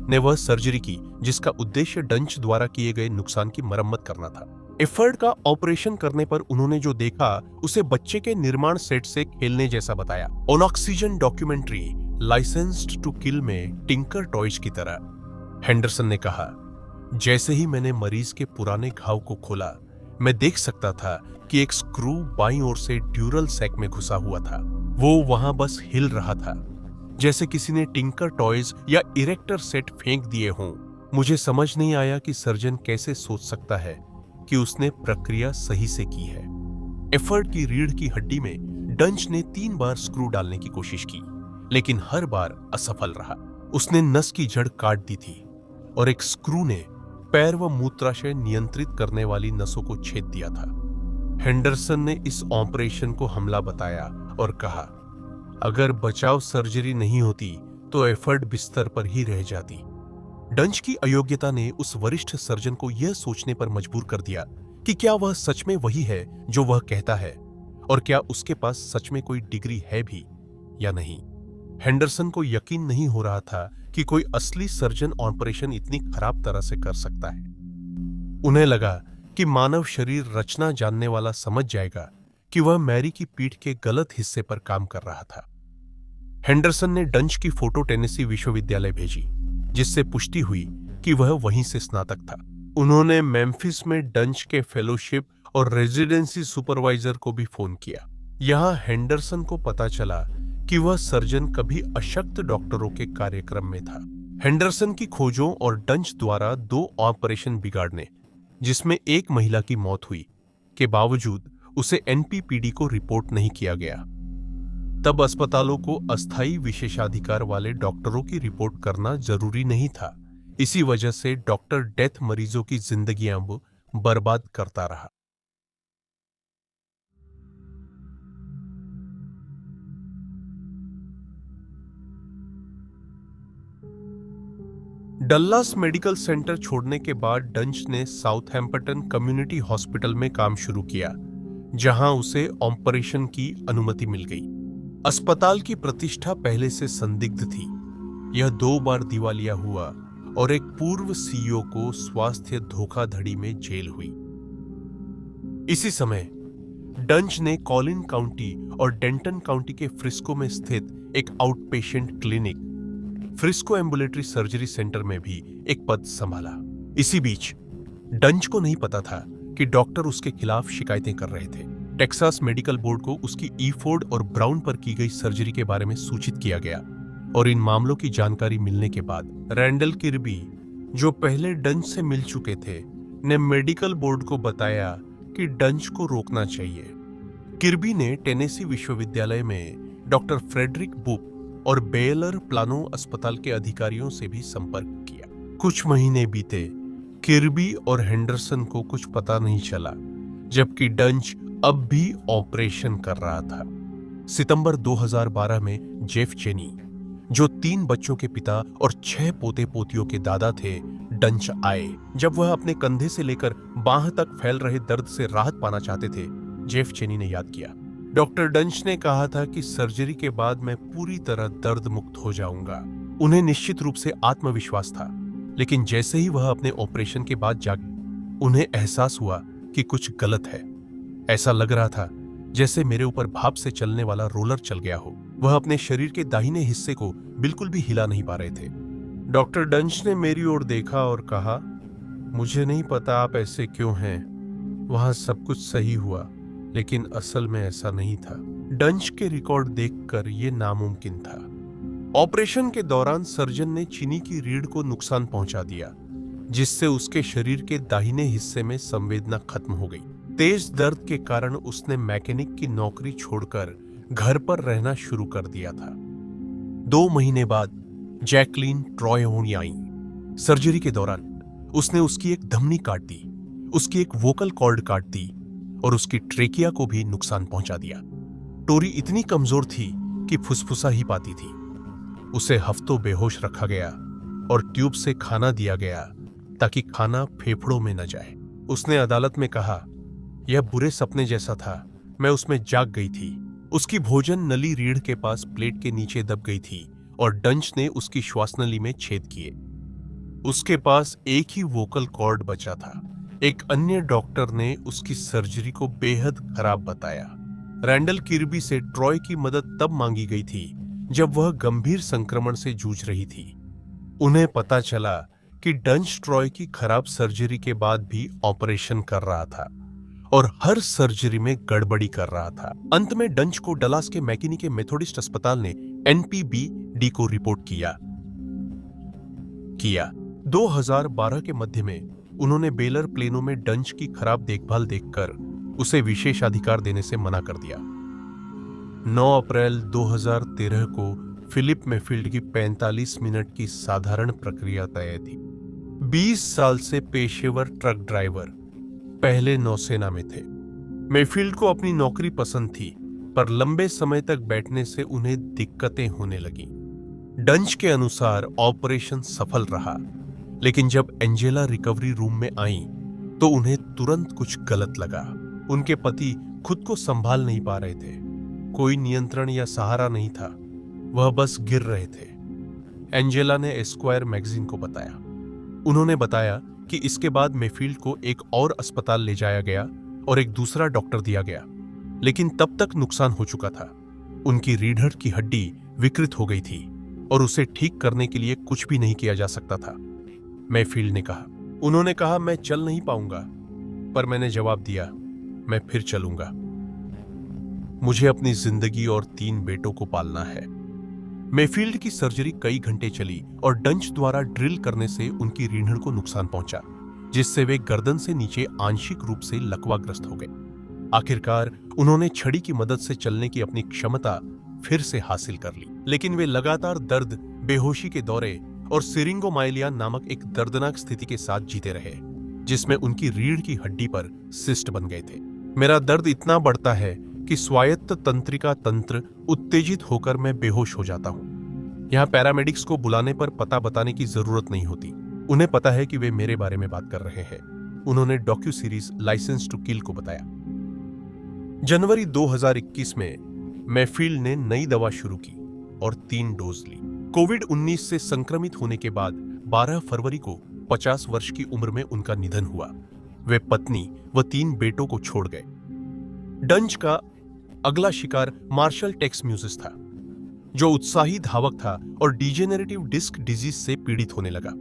ने वह सर्जरी की जिसका उद्देश्य डंच द्वारा किए गए नुकसान की मरम्मत करना था। एफर्ड का ऑपरेशन करने पर उन्होंने जो देखा उसे बच्चे के निर्माण सेट से खेलने जैसा बताया। On oxygen documentary licensed to kill में टिंकर टॉयज की तरह। हेंडरसन ने कहा, जैसे ही मैंने मरीज के पुराने घाव को खोला, मैं देख सकता था कि एक स्क्रू बाईं ओर से ड्यूरल सैक में घुसा हुआ था। वो वहां बस हिल रहा था, जैसे किसी ने टिंकर टॉयज या इरेक्टर सेट फेंक दिए हों। मुझे समझ नहीं आया कि सर्जन कैसे सोच सकता है कि उसने प्रक्रिया सही से की है। एफर्ड की रीढ़ की हड्डी में डंच ने 3 बार स्क्रू डालने की कोशिश की, लेकिन हर बार असफल रहा। उसने नस की जड़ काट दी थी और एक स्क्रू ने पैर व मूत्राशय नियंत्रित करने वाली नसों को छेद दिया था। हेंडरसन ने इस ऑपरेशन को हमला बताया और कहा, अगर बचाव सर्जरी नहीं होती तो एफर्ड बिस्तर पर ही रह जाती। डंच की अयोग्यता ने उस वरिष्ठ सर्जन को यह सोचने पर मजबूर कर दिया कि क्या वह सच में वही है जो वह कहता है, और क्या उसके पास सच में कोई डिग्री है भी या नहीं। हेंडरसन को यकीन नहीं हो रहा था कि कोई असली सर्जन ऑपरेशन इतनी खराब तरह से कर सकता है। उन्हें लगा कि मानव शरीर रचना जानने वाला समझ जाएगा कि वह मैरी की पीठ के गलत हिस्से पर काम कर रहा था। हेंडरसन ने डंच की फोटो टेनेसी विश्वविद्यालय भेजी, जिससे पुष्टि हुई कि वह वहीं से स्नातक था। उन्होंने मेम्फिस में डंच के फेलोशिप और रेजिडेंसी सुपरवाइजर को भी फोन किया। यहां हेंडरसन को पता चला कि वह सर्जन कभी अशक्त डॉक्टरों के कार्यक्रम में था। हेंडरसन की खोजों और डंच द्वारा 2 ऑपरेशन बिगाड़ने, जिसमें एक महिला की मौत हुई, के बावजूद उसे एनपीपीडी को रिपोर्ट नहीं किया गया। तब अस्पतालों को अस्थायी विशेषाधिकार वाले डॉक्टरों की रिपोर्ट करना जरूरी नहीं था। इसी वजह से डॉक्टर डेथ मरीजों की जिंदगियां बर्बाद करता रहा। डल्लास मेडिकल सेंटर छोड़ने के बाद डंच ने साउथहैम्पटन कम्युनिटी हॉस्पिटल में काम शुरू किया, जहां उसे ऑपरेशन की अनुमति मिल गई। अस्पताल की प्रतिष्ठा पहले से संदिग्ध थी। यह 2 बार दिवालिया हुआ और एक पूर्व सीईओ को स्वास्थ्य धोखाधड़ी में जेल हुई। इसी समय डंच ने कॉलिन काउंटी और डेंटन काउंटी के फ्रिस्को में स्थित एक outpatient clinic, Frisco ambulatory surgery centre में भी एक पद संभाला। इसी बीच डंच को नहीं पता था कि डॉक्टर उसके खिलाफ शिकायतें कर रहे थे। टेक्सास मेडिकल बोर्ड को उसकी ईफोर्ड और ब्राउन पर की गई सर्जरी के बारे में सूचित किया गया, और इन मामलों की जानकारी मिलने के बाद रैंडल किर्बी, जो पहले डंच से मिल चुके थे, ने मेडिकल बोर्ड को बताया कि डंच को रोकना चाहिए। किर्बी ने टेनेसी विश्वविद्यालय में डॉक्टर फ्रेडरिक बुक और बेयलर प्लानो अस्पताल के अधिकारियों से भी संपर्क किया। कुछ महीने बीते, किर्बी और हेंडरसन को कुछ पता नहीं चला, जबकि डंच अब भी ऑपरेशन कर रहा था। सितंबर 2012 में जेफ चेनी, जो 3 बच्चों के पिता और 6 पोते पोतियों के दादा थे, डंच आए। जब वह अपने कंधे से लेकर बाह तक फैल रहे दर्द से राहत पाना चाहते थे, जेफ चेनी ने याद किया, डॉक्टर डंच ने कहा था कि सर्जरी के बाद मैं पूरी तरह दर्द मुक्त हो जाऊंगा। उन्हें निश्चित रूप से आत्मविश्वास था, लेकिन जैसे ही वह अपने ऑपरेशन के बाद जागे, उन्हें एहसास हुआ कि कुछ गलत है। ऐसा लग रहा था जैसे मेरे ऊपर भाप से चलने वाला रोलर चल गया हो। वह अपने शरीर के दाहिने हिस्से को बिल्कुल भी हिला नहीं पा रहे थे। डॉक्टर डंच ने मेरी ओर देखा और कहा, मुझे नहीं पता आप ऐसे क्यों हैं। वहां सब कुछ सही हुआ, लेकिन असल में ऐसा नहीं था। डंच के रिकॉर्ड देखकर यह नामुमकिन था। ऑपरेशन के दौरान सर्जन ने चीनी की रीढ़ को नुकसान पहुंचा दिया, जिससे उसके शरीर के दाहिने हिस्से में संवेदना खत्म हो गई। तेज दर्द के कारण उसने मैकेनिक की नौकरी छोड़कर घर पर रहना शुरू कर दिया था। 2 महीने बाद जैकलीन ट्रॉयहोनी आई। सर्जरी के दौरान उसने उसकी एक धमनी काट दी, उसकी एक वोकल कॉर्ड काट दी और उसकी ट्रेकिया को भी नुकसान पहुंचा दिया। टोरी इतनी कमजोर थी कि फुसफुसा ही पाती थी। उसे हफ्तों बेहोश रखा गया और ट्यूब से खाना दिया गया ताकि खाना फेफड़ों में न जाए। उसने अदालत में कहा, यह बुरे सपने जैसा था, मैं उसमें जाग गई थी। उसकी भोजन नली रीढ़ के पास प्लेट के नीचे दब गई थी और डंच ने उसकी श्वासनली में छेद किए। उसके पास एक ही वोकल कॉर्ड बचा था। एक अन्य डॉक्टर ने उसकी सर्जरी को बेहद खराब बताया। रैंडल किर्बी से ट्रॉय की मदद तब मांगी गई थी जब वह गंभीर संक्रमण से जूझ रही थी। उन्हें पता चला कि डंच ट्रॉय की खराब सर्जरी के बाद भी ऑपरेशन कर रहा था और हर सर्जरी में गड़बड़ी कर रहा था। अंत में डंच को डलास के मैकिनी के मेथोडिस्ट अस्पताल ने NPBD को रिपोर्ट किया। 2012 के मध्य में उन्होंने बेलर प्लेनो में डंच की खराब देखभाल देखकर उसे विशेषाधिकार देने से मना कर दिया। 9 अप्रैल 2013 को फिलिप मेफील्ड की 45 मिनट की साधारण प्रक्रिया तय थी। 20 साल से पेशेवर ट्रक ड्राइवर, पहले नौसेना में थे। मेफील्ड को अपनी नौकरी पसंद थी, पर लंबे समय तक बैठने से उन्हें दिक्कतें होने लगीं। डंच के अनुसार ऑपरेशन सफल रहा, लेकिन जब एंजेला रिकवरी रूम में आई तो उन्हें तुरंत कुछ गलत लगा। उनके पति खुद को संभाल नहीं पा रहे थे। कोई नियंत्रण या सहारा नहीं था, वह बस गिर रहे थे। एंजेला ने एस्क्वायर मैगजीन को बताया। उन्होंने बताया कि इसके बाद मेफील्ड को एक और अस्पताल ले जाया गया और एक दूसरा डॉक्टर दिया गया, लेकिन तब तक नुकसान हो चुका था। उनकी रीढ़ की हड्डी विकृत हो गई थी और उसे ठीक करने के लिए कुछ भी नहीं किया जा सकता था, मेफील्ड ने कहा। उन्होंने कहा, मैं चल नहीं पाऊंगा, पर मैंने जवाब दिया, मैं फिर चलूंगा। मुझे अपनी जिंदगी और 3 बेटों को पालना है। मेफील्ड की सर्जरी कई घंटे चली और डंच द्वारा ड्रिल करने से उनकी रीढ़ को नुकसान पहुंचा, जिससे वे गर्दन से नीचे आंशिक रूप से लकवाग्रस्त हो गए। आखिरकार उन्होंने छड़ी की मदद से चलने की अपनी क्षमता फिर से हासिल कर ली, लेकिन वे लगातार दर्द, बेहोशी के दौरे और सिरिंगोमाइलिया नामक एक दर्दनाक स्थिति के साथ जीते रहे, जिसमें उनकी रीढ़ की हड्डी पर सिस्ट बन गए थे। मेरा दर्द इतना बढ़ता है कि स्वायत्त तंत्रिका तंत्र उत्तेजित होकर मैं बेहोश हो जाता हूं। यहां पैरामेडिक्स को बुलाने पर पता बताने की जरूरत नहीं होती, उन्हें पता है कि वे मेरे बारे में बात कर रहे हैं, उन्होंने docu series license to kill को बताया। जनवरी 2021 में मेफील्ड ने नई दवा शुरू की और 3 डोज ली। कोविड-19 से संक्रमित होने के बाद 12 फरवरी को 50 वर्ष की उम्र में उनका निधन हुआ। वे पत्नी व 3 बेटों को छोड़ गए। डंच का अगला शिकार मार्शल टेक्स म्यूजिस था, जो उत्साही धावक था और डिजेनरेटिव डिस्क डिजीज से पीड़ित होने लगा।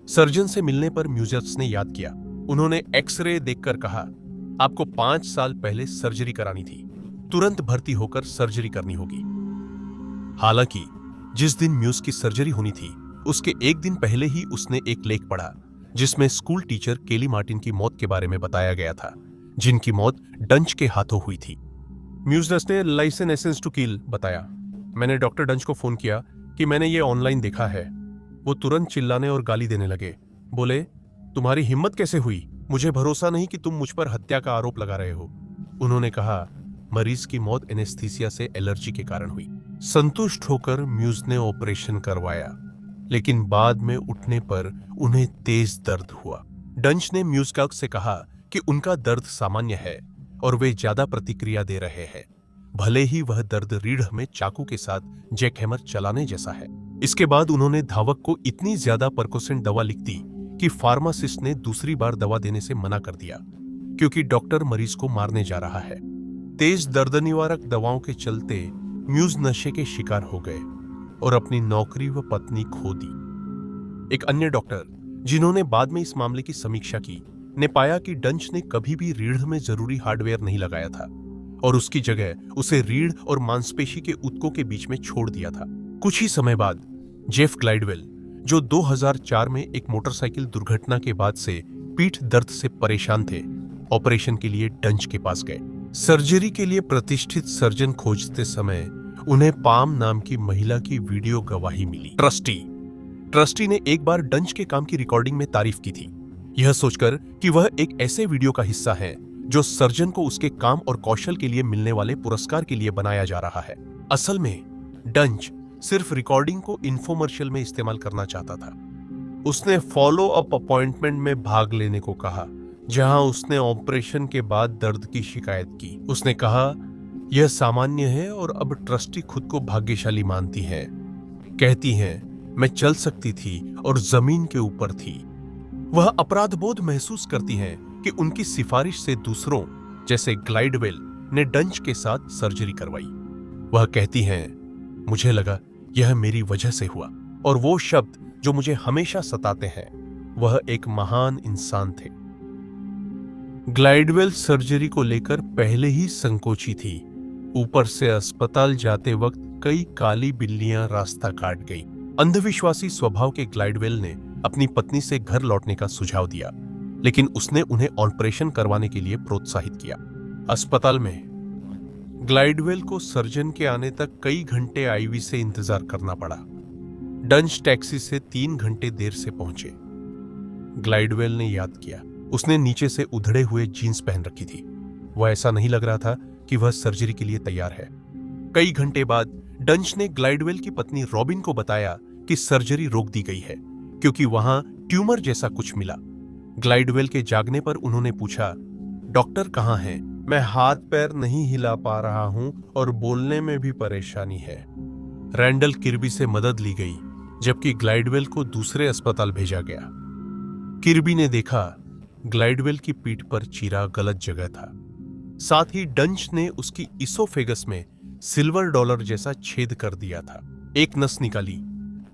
सर्जन से मिलने पर म्यूजिस ने याद किया। उन्होंने एक्सरे देखकर कहा, आपको 5 साल पहले सर्जरी करानी थी, तुरंत भर्ती होकर सर्जरी करनी होगी। हालांकि जिस दिन म्यूज की सर्जरी होनी थी, उसके एक दिन पहले ही उसने एक लेख पढ़ा जिसमें स्कूल टीचर केली मार्टिन की मौत के बारे में बताया गया था, जिनकी मौत डंच के हाथों हुई थी। म्यूजिस ने लाइसेंस टू किल बताया, मैंने डॉक्टर डंच को फोन किया कि मैंने ये ऑनलाइन देखा है। वो तुरंत चिल्लाने और गाली देने लगे। बोले, तुम्हारी हिम्मत कैसे हुई? मुझे भरोसा नहीं कि तुम मुझ पर हत्या का आरोप लगा रहे हो। उन्होंने कहा, मरीज की मौत एनेस्थीसिया से एलर्जी के कारण हुई। संतुष्ट होकर म्यूज ने ऑपरेशन करवाया, लेकिन बाद में उठने पर उन्हें तेज दर्द हुआ। डंच ने म्यूज से कहा कि उनका दर्द सामान्य है और वे ज्यादा प्रतिक्रिया दे रहे हैं, भले ही वह दर्द रीढ़ में चाकू के साथ जैकहैमर चलाने जैसा है। इसके बाद उन्होंने धावक को इतनी ज्यादा परकोसेंट दवा लिख दी कि फार्मासिस्ट ने दूसरी बार दवा देने से मना कर दिया, क्योंकि डॉक्टर मरीज को मारने जा रहा है। तेज दर्द निवारक दवाओं के चलते म्यूज नशे के शिकार हो गए और अपनी नौकरी व पत्नी खो दी। एक अन्य डॉक्टर, जिन्होंने बाद में इस मामले की समीक्षा की, ने पाया कि डंच ने कभी भी रीढ़ में जरूरी हार्डवेयर नहीं लगाया था और उसकी जगह उसे रीढ़ और मांसपेशी के ऊतकों के बीच में छोड़ दिया था। कुछ ही समय बाद जेफ ग्लाइडवेल, जो 2004 में एक मोटरसाइकिल दुर्घटना के बाद से पीठ दर्द से परेशान थे, ऑपरेशन के लिए डंच के पास गए। सर्जरी के लिए प्रतिष्ठित सर्जन खोजते समय उन्हें पाम नाम की महिला की वीडियो गवाही मिली। ट्रस्टी ने एक बार डंच के काम की रिकॉर्डिंग में तारीफ की थी, यह सोचकर कि वह एक ऐसे वीडियो का हिस्सा है जो सर्जन को उसके काम और कौशल के लिए मिलने वाले पुरस्कार के लिए बनाया जा रहा है। असल में डंच सिर्फ रिकॉर्डिंग को इन्फोमर्शियल में इस्तेमाल करना चाहता था। उसने फॉलो अप अपॉइंटमेंट में भाग लेने को कहा, जहां उसने ऑपरेशन के बाद दर्द की शिकायत की। उसने कहा, यह सामान्य है और अब ट्रस्टी खुद को भाग्यशाली मानती है। कहती हैं, मैं चल सकती थी और जमीन के ऊपर थी। वह अपराध बोध महसूस करती हैं कि उनकी सिफारिश से दूसरों जैसे ग्लाइडवेल ने डंच के साथ सर्जरी करवाई। वह कहती हैं, मुझे लगा यह मेरी वजह से हुआ और वो शब्द जो मुझे हमेशा सताते हैं, वह एक महान इंसान थे। ग्लाइडवेल सर्जरी को लेकर पहले ही संकोची थी। ऊपर से अस्पताल जाते वक्त कई काली बिल्लियां रास्ता काट गई। अंधविश्वासी स्वभाव के ग्लाइडवेल ने अपनी पत्नी से घर लौटने का सुझाव दिया, लेकिन उसने उन्हें ऑपरेशन करवाने के लिए प्रोत्साहित किया। अस्पताल में ग्लाइडवेल को सर्जन के आने तक कई घंटे आईवी से इंतजार करना पड़ा। डंच टैक्सी से 3 घंटे देर से पहुंचे। ग्लाइडवेल ने याद किया, उसने नीचे से उधड़े हुए जीन्स पहन रखी थी। वह ऐसा नहीं लग रहा था कि वह सर्जरी के लिए तैयार है। कई घंटे बाद डंच ने ग्लाइडवेल की पत्नी रॉबिन को बताया कि सर्जरी रोक दी गई है क्योंकि वहां ट्यूमर जैसा कुछ मिला। ग्लाइडवेल के जागने पर उन्होंने पूछा, डॉक्टर कहां हैं? मैं हाथ पैर नहीं हिला पा रहा हूं और बोलने में भी परेशानी है। रैंडल किर्बी से मदद ली गई, जबकि ग्लाइडवेल को दूसरे अस्पताल भेजा गया। किर्बी ने देखा ग्लाइडवेल की पीठ पर चीरा गलत जगह था। साथ ही डंच ने उसकी इसोफेगस में सिल्वर डॉलर जैसा छेद कर दिया था। एक नस निकाली,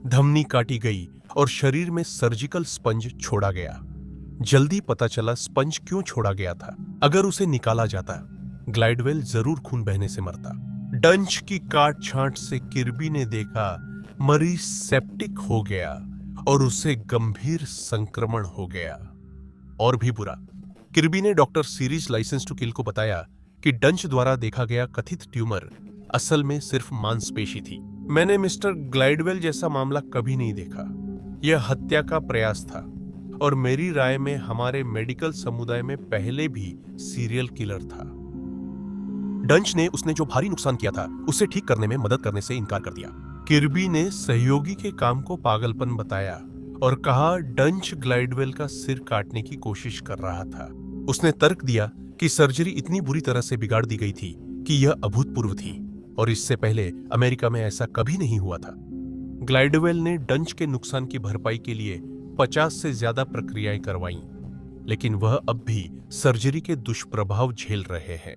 धमनी काटी गई और शरीर में सर्जिकल स्पंज छोड़ा गया। जल्दी पता चला स्पंज क्यों छोड़ा गया था। अगर उसे निकाला जाता, ग्लाइडवेल जरूर खून बहने से मरता। डंच की काट छांट से किर्बी ने देखा मरीज सेप्टिक हो गया और उसे गंभीर संक्रमण हो गया। और भी बुरा, किर्बी ने doctor series license to kill को बताया कि डंच द्वारा देखा गया कथित ट्यूमर असल में सिर्फ मांसपेशी थी। मैंने मिस्टर ग्लाइडवेल जैसा मामला कभी नहीं देखा। यह हत्या का प्रयास था और मेरी राय में हमारे मेडिकल समुदाय में पहले भी सीरियल किलर था। डंच ने उसने जो भारी नुकसान किया था उसे ठीक करने में मदद करने से इनकार कर दिया। किर्बी ने सहयोगी के काम को पागलपन बताया और कहा डंच ग्लाइडवेल का सिर काटने की कोशिश कर रहा था। उसने तर्क दिया कि सर्जरी इतनी बुरी तरह से बिगाड़ दी गई थी कि यह अभूतपूर्व थी और इससे पहले अमेरिका में ऐसा कभी नहीं हुआ था। ग्लाइडवेल ने डंच के नुकसान की भरपाई के लिए 50 से ज्यादा प्रक्रियाएं करवाईं, लेकिन वह अब भी सर्जरी के दुष्प्रभाव झेल रहे हैं।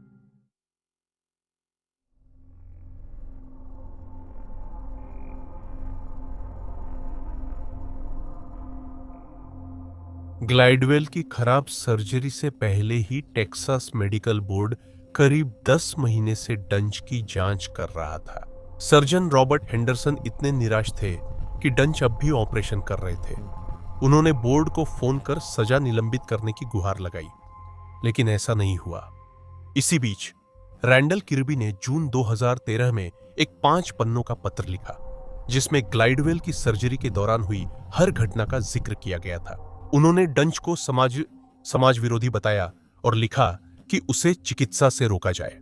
ग्लाइडवेल की खराब सर्जरी से पहले ही टेक्सास मेडिकल बोर्ड करीब 10 महीने से डंच की जांच कर रहा था। सर्जन रॉबर्ट हेंडरसन इतने निराश थे कि डंच अब भी ऑपरेशन कर रहे थे। उन्होंने बोर्ड को फोन कर सजा निलंबित करने की गुहार लगाई, लेकिन ऐसा नहीं हुआ। इसी बीच रैंडल किर्बी ने जून 2013 में एक 5 पन्नों का पत्र लिखा, जिसमें ग्लाइडवेल की सर्जरी के दौरान हुई हर घटना का जिक्र किया गया था। उन्होंने डंच को समाज विरोधी बताया और लिखा कि उसे चिकित्सा से रोका जाए।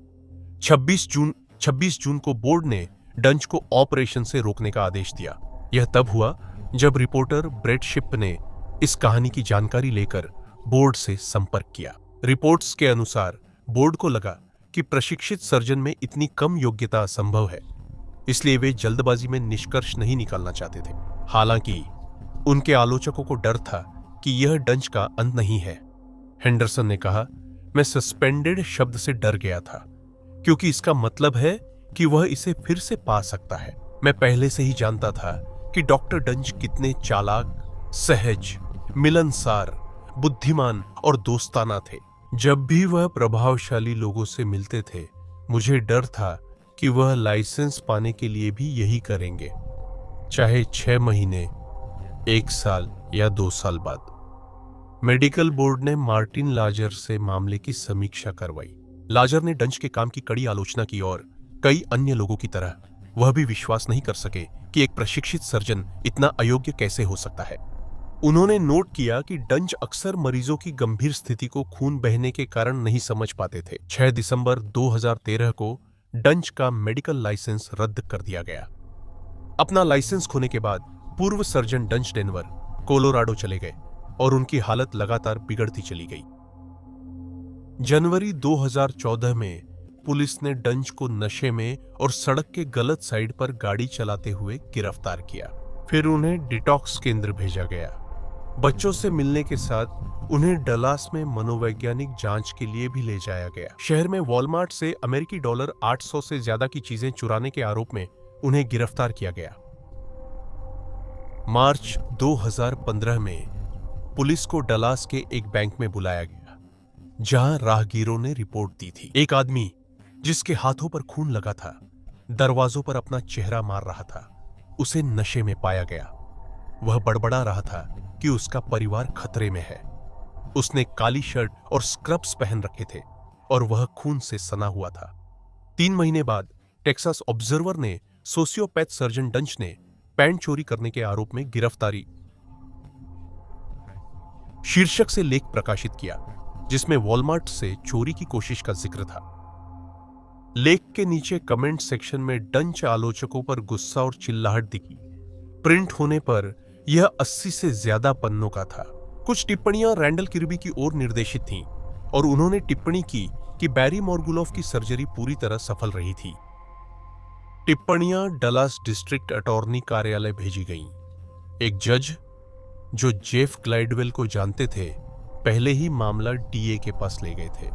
26 जून को बोर्ड ने डंच को ऑपरेशन से रोकने का आदेश दिया। यह तब हुआ जब रिपोर्टर ब्रेट शिप ने इस कहानी की जानकारी लेकर बोर्ड से संपर्क किया। रिपोर्ट्स के अनुसार बोर्ड को लगा कि प्रशिक्षित सर्जन में इतनी कम योग्यता असंभव है, इसलिए वे जल्दबाजी में निष्कर्ष नहीं निकालना चाहते थे। हालांकि उनके आलोचकों को डर था कि यह डंच का अंत नहीं है। हेंडरसन ने कहा, मैं सस्पेंडेड शब्द से डर गया था क्योंकि इसका मतलब है कि वह इसे फिर से पा सकता है। मैं पहले से ही जानता था कि डॉक्टर डंच कितने चालाक, सहज, मिलनसार, बुद्धिमान और दोस्ताना थे। जब भी वह प्रभावशाली लोगों से मिलते थे, मुझे डर था कि वह लाइसेंस पाने के लिए भी यही करेंगे, चाहे 6 महीने, 1 साल या 2 साल बाद। मेडिकल बोर्ड ने मार्टिन लाजर से मामले की समीक्षा करवाई। लाजर ने डंच के काम की कड़ी आलोचना की और कई अन्य लोगों की तरह वह भी विश्वास नहीं कर सके कि एक प्रशिक्षित सर्जन इतना अयोग्य कैसे हो सकता है। उन्होंने नोट किया कि डंच अक्सर मरीजों की गंभीर स्थिति को खून बहने के कारण नहीं समझ पाते थे। 6 दिसंबर 2013 को डंच का मेडिकल लाइसेंस रद्द कर दिया गया। अपना लाइसेंस खोने के बाद पूर्व सर्जन डंच डेनवर कोलोराडो चले गए और उनकी हालत लगातार बिगड़ती चली गई। जनवरी 2014 में पुलिस ने डंच को नशे में और सड़क के गलत साइड पर गाड़ी चलाते हुए गिरफ्तार किया। फिर उन्हें डिटॉक्स केंद्र भेजा गया। बच्चों से मिलने के साथ उन्हें डलास में मनोवैज्ञानिक जांच के लिए भी ले जाया गया। शहर में वॉलमार्ट से अमेरिकी डॉलर 800 से ज्यादा की चीजें चुराने के आरोप में उन्हें गिरफ्तार किया गया। मार्च 2015 में पुलिस को डलास के एक बैंक में बुलाया गया, जहां राहगीरों ने रिपोर्ट दी थी। एक आदमी जिसके हाथों पर खून लगा था, दरवाजों पर अपना चेहरा मार रहा था, उसे नशे में पाया गया। वह बड़बड़ा रहा था कि उसका परिवार खतरे में है। उसने काली शर्ट और स्क्रब्स पहन रखे थे और वह खून से सना हुआ था। 3 महीने बाद टेक्सास ऑब्जर्वर ने सोशियोपैथ सर्जन डंच ने पैंट चोरी करने के आरोप में गिरफ्तारी शीर्षक से लेख प्रकाशित किया, जिसमें वॉलमार्ट से चोरी की कोशिश का जिक्र था। लेख के नीचे कमेंट सेक्शन में डंच आलोचकों पर गुस्सा और चिल्लाहट दिखी। प्रिंट होने पर यह 80 से ज्यादा पन्नों का था। कुछ टिप्पणियां रैंडल किर्बी की ओर निर्देशित थीं और उन्होंने टिप्पणी की कि बैरी मॉर्गुलोफ की सर्जरी पूरी तरह सफल रही थी। टिप्पणियां डलास डिस्ट्रिक्ट अटॉर्नी कार्यालय भेजी गईं। एक जज जो जेफ ग्लाइडवेल को जानते थे, पहले ही मामला डीए के पास ले गए थे।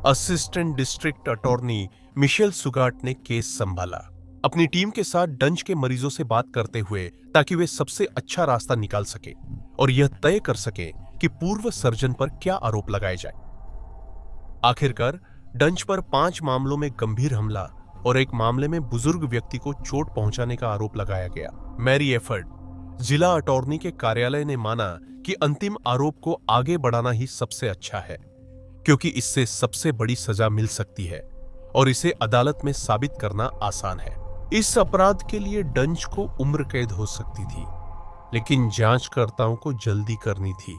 असिस्टेंट डिस्ट्रिक्ट अटॉर्नी मिशेल सुगाट ने केस संभाला, अपनी टीम के साथ डंच के मरीजों से बात करते हुए, ताकि वे सबसे अच्छा रास्ता निकाल सके और यह तय कर सके कि पूर्व सर्जन पर क्या आरोप लगाए जाए। आखिरकार डंच पर 5 मामलों में गंभीर हमला और एक मामले में बुजुर्ग व्यक्ति को चोट पहुंचाने का आरोप लगाया गया। मैरी एफर्ड, जिला अटॉर्नी के कार्यालय ने माना कि अंतिम आरोप को आगे बढ़ाना ही सबसे अच्छा है, क्योंकि इससे सबसे बड़ी सजा मिल सकती है और इसे अदालत में साबित करना आसान है। इस अपराध के लिए डंच को उम्र कैद हो सकती थी, लेकिन जांचकर्ताओं को जल्दी करनी थी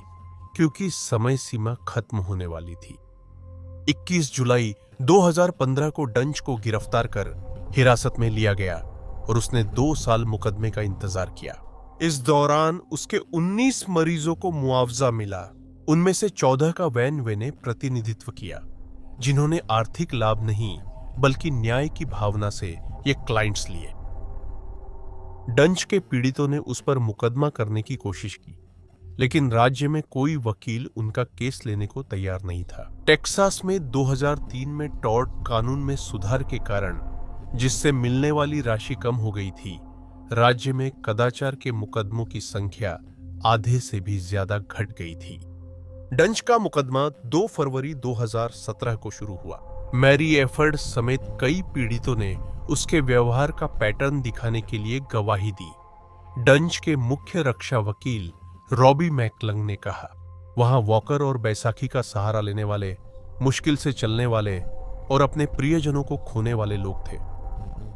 क्योंकि समय सीमा खत्म होने वाली थी। 21 जुलाई 2015 को डंच को गिरफ्तार कर हिरासत में लिया गया और उसने 2 साल मुकदमे का इंतजार किया। इस दौरान उसके 19 मरीजों को मुआवजा मिला। उनमें से 14 का वैन वे ने प्रतिनिधित्व किया, जिन्होंने आर्थिक लाभ नहीं बल्कि न्याय की भावना से ये क्लाइंट्स लिए। डंच के पीड़ितों ने उस पर मुकदमा करने की कोशिश की, लेकिन राज्य में कोई वकील उनका केस लेने को तैयार नहीं था। टेक्सास में 2003 में टॉर्ट कानून में सुधार के कारण, जिससे मिलने वाली राशि कम हो गई थी, राज्य में कदाचार के मुकदमों की संख्या आधे से भी ज्यादा घट गई थी। डंच का मुकदमा 2 फरवरी 2017 को शुरू हुआ। मैरी एफर्ड समेत कई पीड़ितों ने उसके व्यवहार का पैटर्न दिखाने के लिए गवाही दी। डंच के मुख्य रक्षा वकील रॉबी मैकलंग ने कहा, वहां वॉकर और बैसाखी का सहारा लेने वाले, मुश्किल से चलने वाले और अपने प्रियजनों को खोने वाले लोग थे।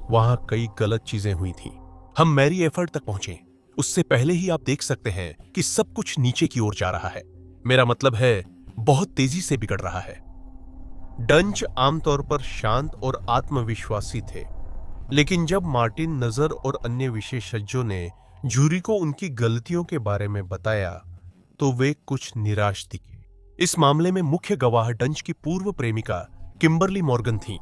वहां कई गलत चीजें हुई थीं। हम मैरी एफर्ड तक पहुंचे उससे पहले ही आप देख सकते हैं कि सब कुछ नीचे की ओर जा रहा है। मेरा मतलब है, बहुत तेजी से बिगड़ रहा है। डंच आमतौर पर शांत और आत्मविश्वासी थे, लेकिन जब मार्टिन नजर और अन्य विशेषज्ञों ने जूरी को उनकी गलतियों के बारे में बताया, तो वे कुछ निराश दिखे। इस मामले में मुख्य गवाह डंच की पूर्व प्रेमिका किम्बरली मॉर्गन थीं,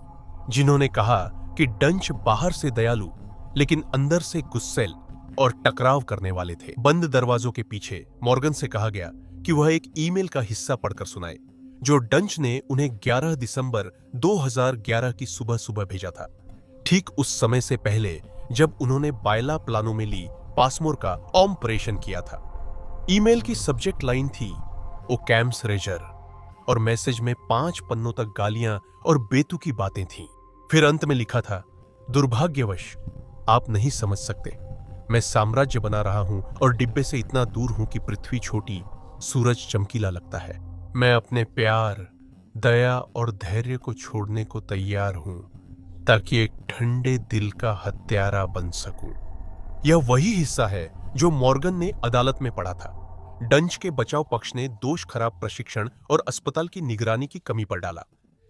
जिन्होंने कहा कि डंच बाहर से दयालु लेकिन अंदर से गुस्सैल और टकराव करने वाले थे। बंद दरवाजों के पीछे मॉर्गन से कहा गया कि वह एक ईमेल का हिस्सा पढ़कर सुनाए, जो डंच ने उन्हें 11 दिसंबर 2011 की सुबह भेजा था, ठीक उस समय से पहले जब उन्होंने बायला प्लानोमेली पासमोर का ऑपरेशन किया था। ईमेल की सब्जेक्ट लाइन थी ओ कैम्स रेजर और मैसेज में 5 पन्नों तक गालियां और बेतुकी बातें थीं। फिर अंत में लिखा था, दुर्भाग्यवश आप नहीं समझ सकते, मैं साम्राज्य बना रहा हूं और डिब्बे से इतना दूर हूं कि पृथ्वी छोटी, सूरज चमकीला लगता है। मैं अपने प्यार, दया और धैर्य को छोड़ने को तैयार हूं, ताकि एक ठंडे दिल का हत्यारा बन सकूं। यह वही हिस्सा है जो मॉर्गन ने अदालत में पढ़ा था। डंच के बचाव पक्ष ने दोष खराब प्रशिक्षण और अस्पताल की निगरानी की कमी पर डाला,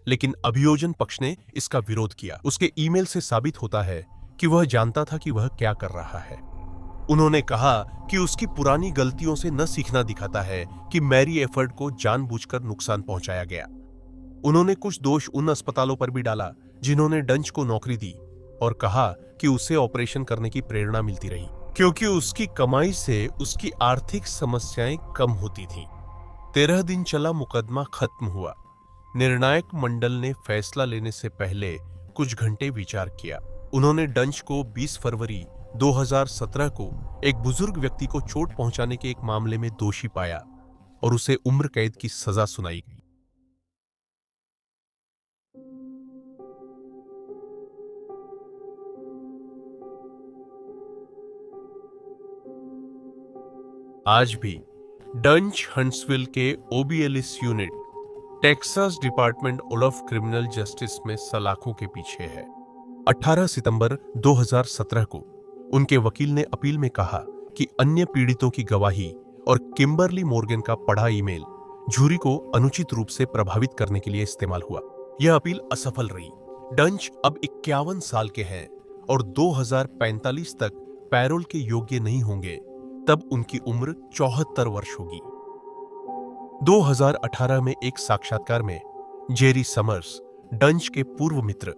लेकिन अभियोजन पक्ष ने इसका विरोध किया। उसके ईमेल से साबित होता है कि वह जानता था कि वह क्या कर रहा है। उन्होंने कहा कि उसकी पुरानी गलतियों से न सीखना दिखाता है कि मैरी एफर्ड को जानबूझकर नुकसान पहुंचाया गया। उन्होंने कुछ दोष उन अस्पतालों पर भी डाला जिन्होंने डंच को नौकरी दी और कहा कि उसे ऑपरेशन करने की प्रेरणा मिलती रही, क्योंकि उसकी कमाई से उसकी आर्थिक समस्याएं कम होती थीं। 13 दिन चला मुकदमा खत्म हुआ। निर्णायक मंडल ने फैसला लेने से पहले कुछ घंटे विचार किया। उन्होंने डंच को 20 फरवरी 2017 को एक बुजुर्ग व्यक्ति को चोट पहुंचाने के एक मामले में दोषी पाया और उसे उम्र कैद की सजा सुनाई गई। आज भी डंच हंट्सविल के O B Ellis unit Texas Department of Criminal Justice में सलाखों के पीछे है। 18 सितंबर 2017 को उनके वकील ने अपील में कहा कि अन्य पीड़ितों की गवाही और किम्बरली मॉर्गन का पढ़ा ईमेल जूरी को अनुचित रूप से प्रभावित करने के लिए इस्तेमाल हुआ। यह अपील असफल रही। डंच अब 51 साल के हैं और 2045 तक पैरोल के योग्य नहीं होंगे, तब उनकी उम्र 74 वर्ष होगी। 2018 में एक साक्षात्कार में जेरी समर्स, डंच के पूर्व मित्र,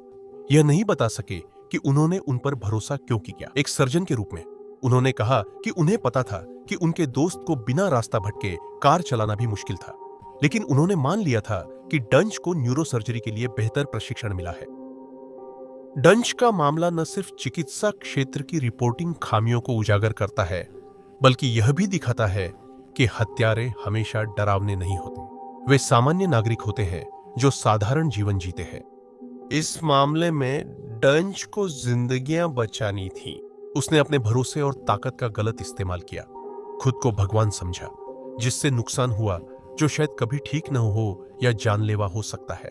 यह नहीं बता सके कि उन्होंने उन पर भरोसा क्यों किया। एक सर्जन के रूप में उन्होंने कहा कि उन्हें पता था कि उनके दोस्त को बिना रास्ता भटके कार चलाना भी मुश्किल था, लेकिन उन्होंने मान लिया था कि डंच को न्यूरोसर्जरी के लिए बेहतर प्रशिक्षण मिला है। डंच का मामला न सिर्फ चिकित्सा क्षेत्र की रिपोर्टिंग खामियों को उजागर करता है, बल्कि यह भी दिखाता है कि हत्यारे हमेशा डरावने नहीं होते। वे सामान्य नागरिक होते हैं जो साधारण जीवन जीते हैं। इस मामले में डंच को जिंदगियां बचानी थी। उसने अपने भरोसे और ताकत का गलत इस्तेमाल किया, खुद को भगवान समझा, जिससे नुकसान हुआ जो शायद कभी ठीक न हो या जानलेवा हो सकता है।